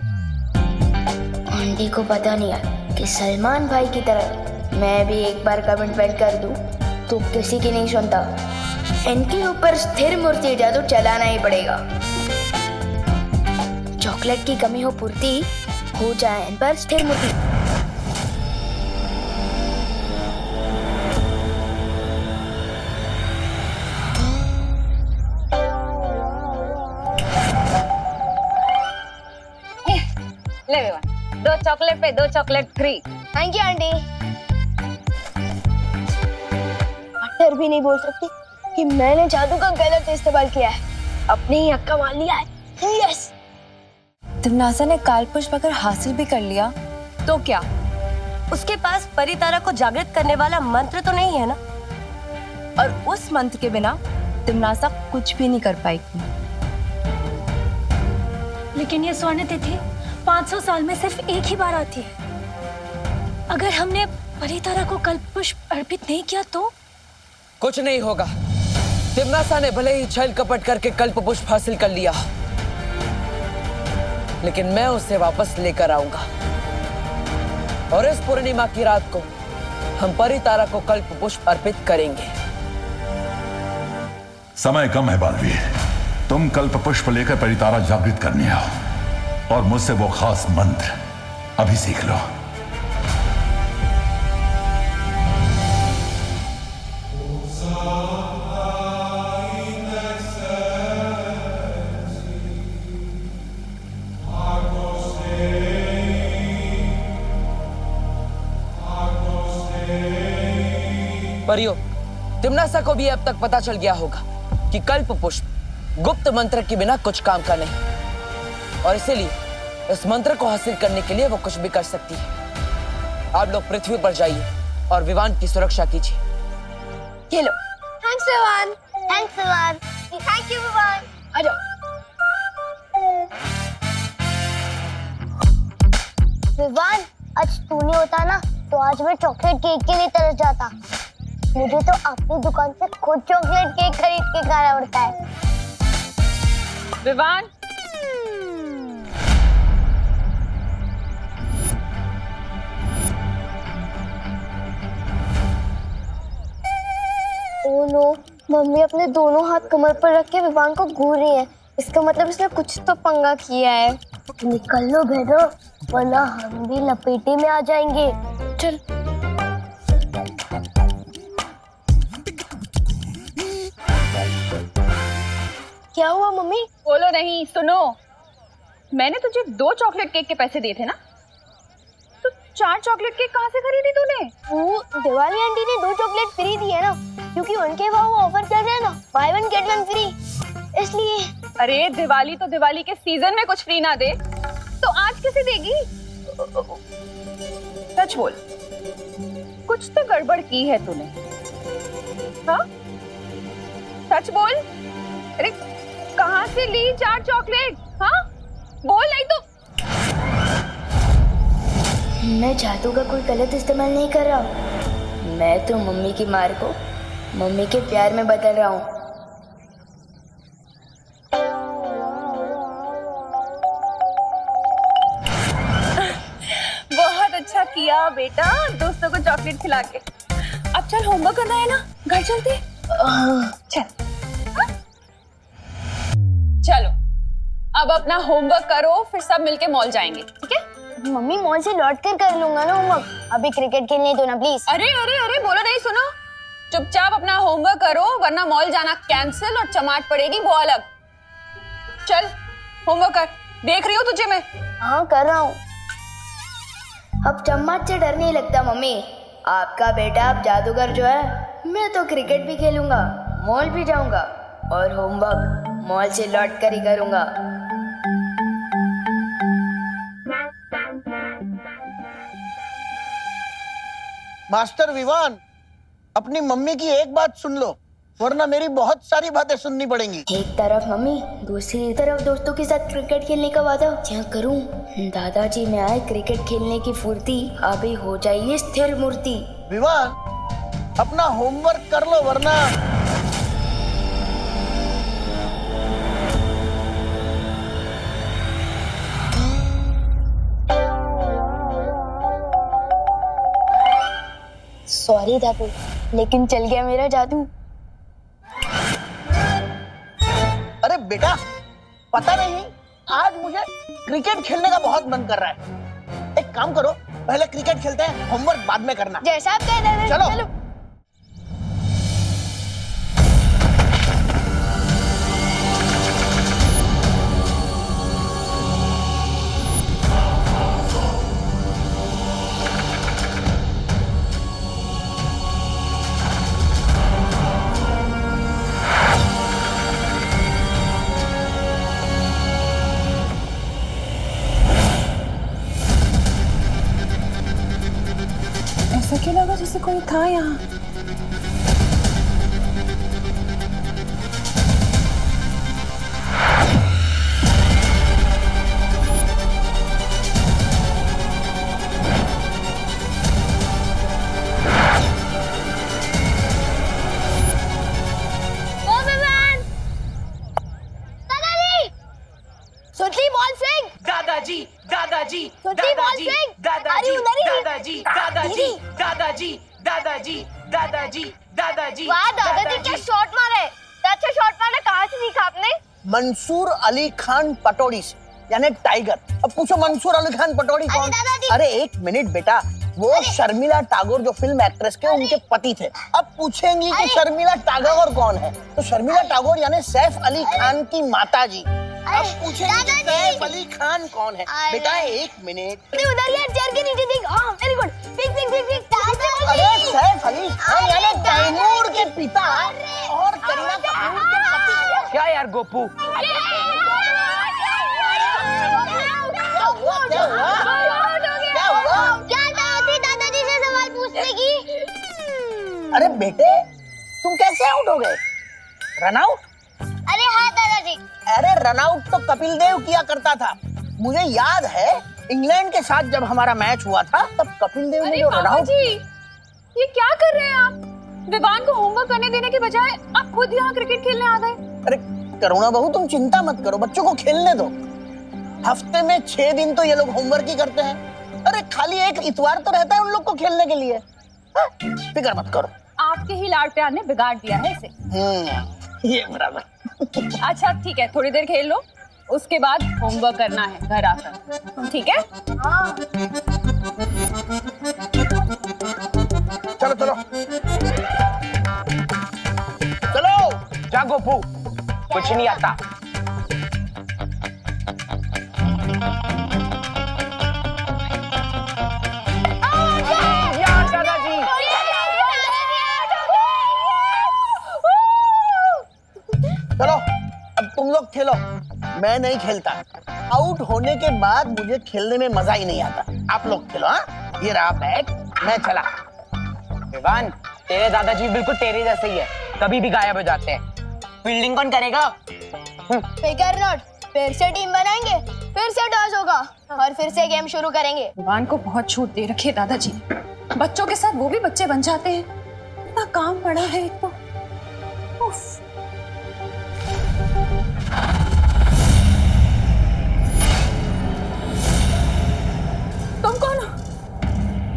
आंटी को पता नहीं है कि सलमान भाई की तरह मैं भी एक बार कमिटमेंट कर दूं तो किसी की नहीं सुनता। इनके ऊपर स्थिर मूर्ति जादू चलाना ही पड़ेगा। चॉकलेट की कमी हो पूर्ति, हो जाए इन पर स्थिर मूर्ति। ले विवान, 2 चॉकलेट पे 2 chocolate free. Thank you aunty. डर भी नहीं बोल सकती कि मैंने जादू का गलत इस्तेमाल किया है, अपने ही हक का मान लिया है। यस। तिमनासा ने कालपुष्प अगर हासिल भी कर लिया तो क्या? उसके पास परितारा को जागृत करने वाला मंत्र तो नहीं है ना? और उस मंत्र के बिना तिमनासा कुछ भी नहीं कर पाएगी। लेकिन ये स्वर्ण तिथि 500 साल में सिर्फ एक ही बार आती है। अगर हमने परितारा को कल्पपुष्प अर्पित नहीं किया तो कुछ नहीं होगा। तिमनासा ने भले ही छल कपट करके कल्पपुष्प हासिल कर लिया, लेकिन मैं उसे वापस लेकर आऊंगा। और इस पूर्णिमा की रात को हम परितारा को कल्पपुष्प अर्पित करेंगे। समय कम है बालवीर, तुम कल्पपुष्प लेकर परितारा जागृत करने आओ और मुझसे वो खास मंत्र अभी सीख लो। परियो, तिमनासा को भी अब तक पता चल गया होगा कि कल्पपुष्प गुप्त मंत्र के बिना कुछ काम का नहीं, और इसीलिए इस मंत्र को हासिल करने के लिए वो कुछ भी कर सकती है। आप लोग पृथ्वी पर जाइए और विवान की सुरक्षा कीजिए। ये लो। Thanks Vivan. Thanks Vivan. Thank you Vivan. आ जाओ। विवान, आज तू नहीं होता ना तो आज मैं चॉकलेट केक के लिए तरस जाता। मुझे तो अपनी दुकान से खुद चॉकलेट केक खरीद के खाना पड़ता है। विवान, ओह नो, मम्मी अपने दोनों हाथ कमर पर रख के विवान को घूर रही है। इसका मतलब इसने कुछ तो पंगा किया है। निकल लो भेदो, वरना हम भी लपेटे में आ जाएंगे। चल। क्या हुआ मम्मी? बोलो नहीं, सुनो। मैंने तुझे 2 चॉकलेट केक के पैसे दिए थे ना, तो 4 चॉकलेट केक कहाँ से खरीदी तूने? वो दिवाली आंटी ने 2 चॉकलेट फ्री दिए ना, क्योंकि उनके वहाँ वो ऑफर चल रहा है ना, बाय 1 गेट 1 फ्री, इसलिए। अरे दिवाली तो दिवाली के सीजन में कुछ फ्री ना दे तो आज कैसे देगी? सच बोल, कुछ तो गड़बड़ की है तूने। हाँ, सच बोल। अरे कहाँ से ली 4 चॉकलेट? हाँ बोल, नहीं तो। मैं जादू का कोई गलत इस्तेमाल नहीं कर रहा हूँ। मैं तो मम्मी की मार को मम्मी के प्यार में बदल रहा हूँ। बहुत अच्छा किया बेटा दोस्तों को चॉकलेट खिला के। अब चल होमवर्क करना है ना, घर चलते। चल चलो अब अपना होमवर्क करो, फिर सब मिलके मॉल जाएंगे, ठीक है? मम्मी मॉल से लौट कर लूंगा ना होमवर्क, अभी क्रिकेट खेलने दो ना प्लीज। अरे अरे अरे बोलो नहीं, सुनो, चुपचाप अपना होमवर्क करो वरना मॉल जाना कैंसिल और चमाट पड़ेगी वो अलग। चल होमवर्क कर, देख रही हो तुझे मैं। हाँ कर रहा हूँ। अब चम्मच से डर नहीं लगता मम्मी, आपका बेटा अब जादूगर जो है, मैं तो क्रिकेट भी खेलूंगा, मॉल भी जाऊंगा और होमवर्क मॉल से लौट कर ही करूंगा। मास्टर विवान, अपनी मम्मी की एक बात सुन लो वरना मेरी बहुत सारी बातें सुननी पड़ेंगी। एक तरफ मम्मी, दूसरी तरफ दोस्तों के साथ क्रिकेट खेलने का वादा क्या करूं? दादाजी में आए क्रिकेट खेलने की फुर्ती, अभी हो जाएगी स्थिर मूर्ति। विवान, अपना होमवर्क कर लो वरना। सॉरी दादू, लेकिन चल गया मेरा जादू। अरे बेटा, पता नहीं आज मुझे क्रिकेट खेलने का बहुत मन कर रहा है। एक काम करो, पहले क्रिकेट खेलते हैं, होमवर्क बाद में करना। जैसा आप कह रहे हैं। चलो। ऐसा क्यों लगा जैसे कोई था यहाँ? दादाजी दादाजी दादाजी दादाजी दादाजी दादाजी दादाजी दादाजी दादाजी दादाजी। वाह दादाजी क्या शॉट मारे, अच्छा शॉट मारना कहाँ से सीखा आपने? मंसूर अली खान पटौड़ी से, यानी टाइगर। अब पूछो मंसूर अली खान पटौड़ी कौन? अरे एक मिनट बेटा, वो शर्मिला टैगोर जो फिल्म एक्ट्रेस के उनके पति थे। अब पूछेंगी कि शर्मिला टैगोर कौन है, तो शर्मिला टैगोर यानी सैफ अली खान की माता जी। अब पूछेंगे सैफ अली खान कौन है। बेटा एक मिनट, उधर यार चेयर के नीचे देख। हाँ very good, pick pick pick pick. अरे सैफ अली खान यानी तैमूर के पिता और करीना कपूर के पति। क्या यार गोपू, दादाजी से सवाल पूछने की। अरे बेटे, तुम कैसे आउट हो गए? Run out? अरे हाँ दादाजी। अरे रन आउट तो कपिल देव किया करता था। मुझे याद है इंग्लैंड के साथ जब हमारा मैच हुआ था तब कपिल देव ने जो रन आउट। ये क्या कर रहे हैं आप? विवान को होमवर्क करने देने के बजाय आप खुद यहाँ क्रिकेट खेलने आ गए। अरे करुणा बहू, तुम चिंता मत करो, बच्चों को खेलने दो। हफ्ते में 6 दिन तो ये लोग होमवर्क ही करते हैं। अरे खाली एक इतवार तो रहता है उन लोग को खेलने के लिए। फिक्र मत करो, आपके ही लाड प्यार ने बिगाड़ दिया है इसे। ये बराबर। अच्छा ठीक है, थोड़ी देर खेल लो, उसके बाद होमवर्क करना है घर आकर, ठीक है? हाँ। चलो चलो चलो। जा गोपू, कुछ नहीं आता। चलो अब तुम लोग खेलो, मैं नहीं खेलता। आउट होने के बाद मुझे खेलने में मजा ही नहीं आता। आप लोग खेलो। हाँ, ये रहा बैट, मैं चला। विवान, तेरे दादाजी बिल्कुल तेरे जैसे ही है, कभी भी गायब हो जाते हैं। फील्डिंग कौन करेगा? फिकर नॉट, फिर से टीम बनाएंगे, फिर से टॉस होगा और फिर से गेम शुरू करेंगे। विवान को बहुत छूट दे रखी है दादाजी, बच्चों के साथ वो भी बच्चे बन जाते हैं। इतना काम पड़ा है एक तो। उफ। तुम कौन हो?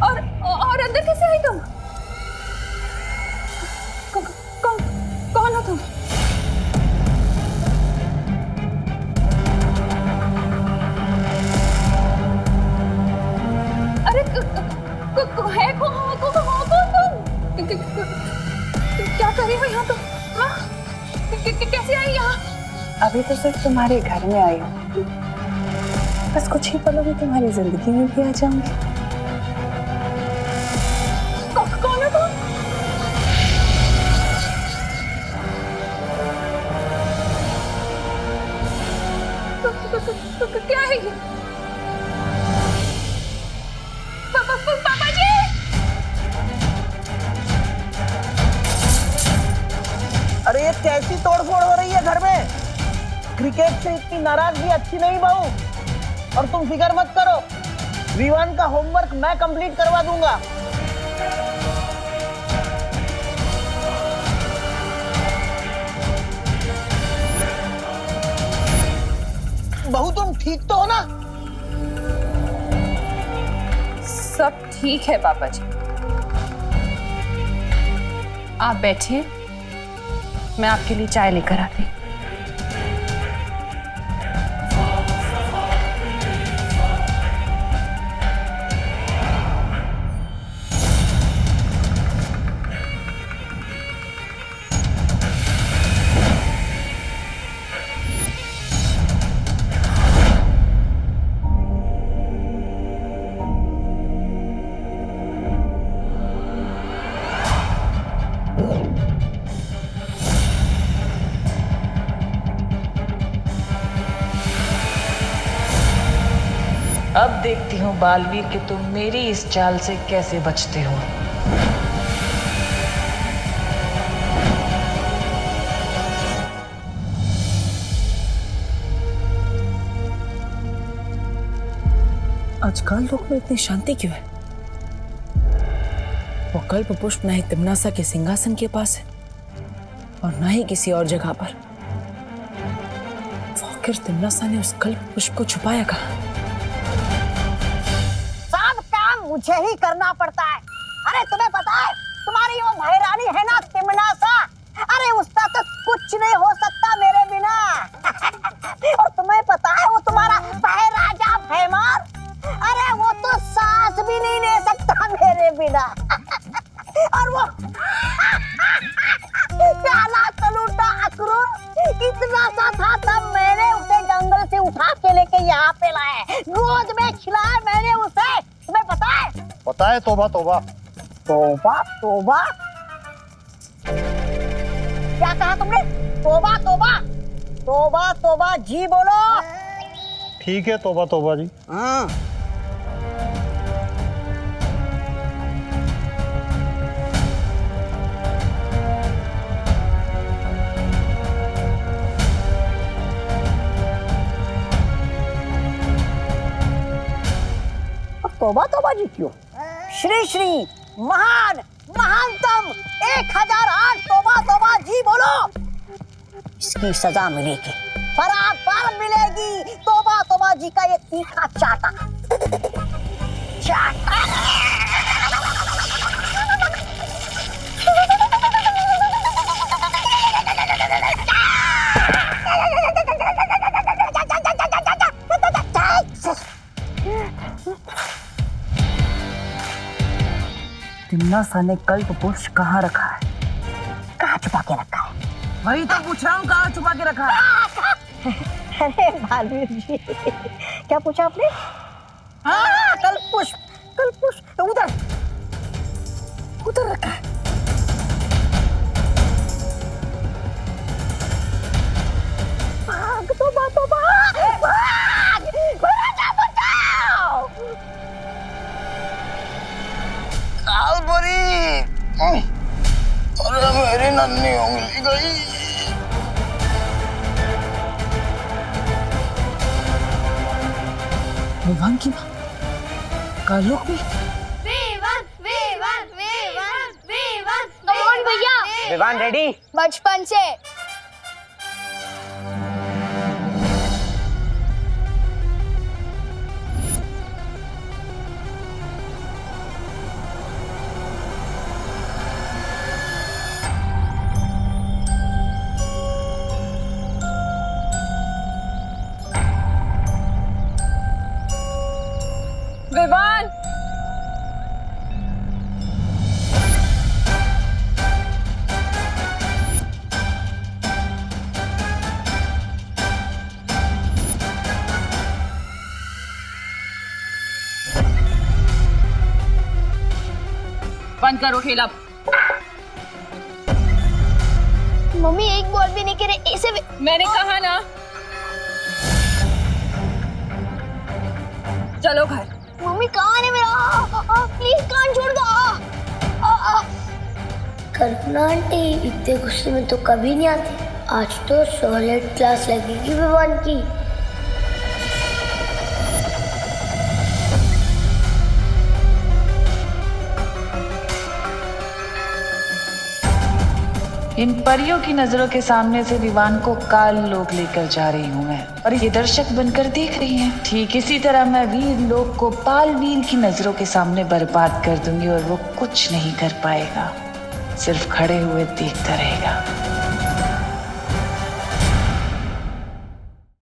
क्या कर रही हो यहाँ तुम? हाँ? कैसे आई यहाँ? अभी तो सिर्फ तुम्हारे घर में आई हूँ, बस कुछ ही पलों में तुम्हारी जिंदगी में भी आ जाऊंगी। कौन है तुम? क्या है ये? पापा जी! अरे ये कैसी तोड़फोड़ हो रही है घर में? क्रिकेट से इतनी नाराजगी अच्छी नहीं बहू। और तुम फिक्र मत करो, विवान का होमवर्क मैं कंप्लीट करवा दूंगा। बहू तुम ठीक तो हो ना? सब ठीक है पापा जी, आप बैठिए, मैं आपके लिए चाय लेकर आती। अब देखती हूँ बालवीर कि तुम मेरी इस चाल से कैसे बचते हो। आजकल लोग में इतनी शांति क्यों है? वो कल्प पुष्प ना ही तिम्नासा के सिंहासन के पास है और ना ही किसी और जगह पर। आखिर तिम्नासा ने उस कल्प पुष्प को छुपाया कहाँ? सब काम मुझे ही करना पड़ता है। अरे तुम्हें पता है तुम्हारी वो महारानी है ना तिम्नासा, अरे उसका तो कुछ नहीं हो सकता मेरे बिना। और तुम्हें पता है वो तुम्हारा महाराजा भैमार, अरे वो तो सांस भी नहीं ले सकता मेरे बिना। और वो काला कलूटा अक्रूर इतना सा था, तब मैंने उसे जंगल से उठा के लेके यहाँ पे लाया, गोद में खिलाया मैंने उसे। तुम्हें पता है? पता है। तौबा तौबा तौबा तौबा क्या कहा तुमने? तौबा तौबा तौबा तौबा जी बोलो। ठीक है, तौबा तौबा जी। हाँ तौबा तौबा जी क्यों? श्री श्री महान महानतम 1008 तौबा तौबा जी बोलो। इसकी सजा मिलेगी, बराबर मिलेगी। तौबा तौबा जी का ये तीखा चाटा चाटा। तिम्नासा ने कल्प पुष्प कहाँ रखा है? कहाँ छुपा के रखा है? वही तो पूछ रहा हूँ, कहाँ छुपा के रखा है? अरे बालवीर जी, क्या पूछा आपने? हाँ कल्प पुष्प उधर उधर रखा है। भाग तौबा तौबा भाग, बचाओ बचाओ। कालबरी, अरे मेरी नन्ही उंगली गई। विवान की माँ कालोक में? कौन भैया? विवान रेडी? बचपन से। विवान! बंद करो खेल अब। मम्मी एक बॉल भी नहीं करे ऐसे मैंने कहा ना, चलो घर। मम्मी कान है मेरा, प्लीज कान छोड़ दो। करुणा आंटी इतने गुस्से में तो कभी नहीं आते, आज तो सॉलिड क्लास लगेगी विवान की। इन परियों की नजरों के सामने से विवान को काल लोक लेकर जा रही हूँ मैं, और ये दर्शक बनकर देख रही हैं। ठीक इसी तरह मैं वीर लोक को पाल वीर की नजरों के सामने बर्बाद कर दूंगी और वो कुछ नहीं कर पाएगा, सिर्फ खड़े हुए देखता रहेगा।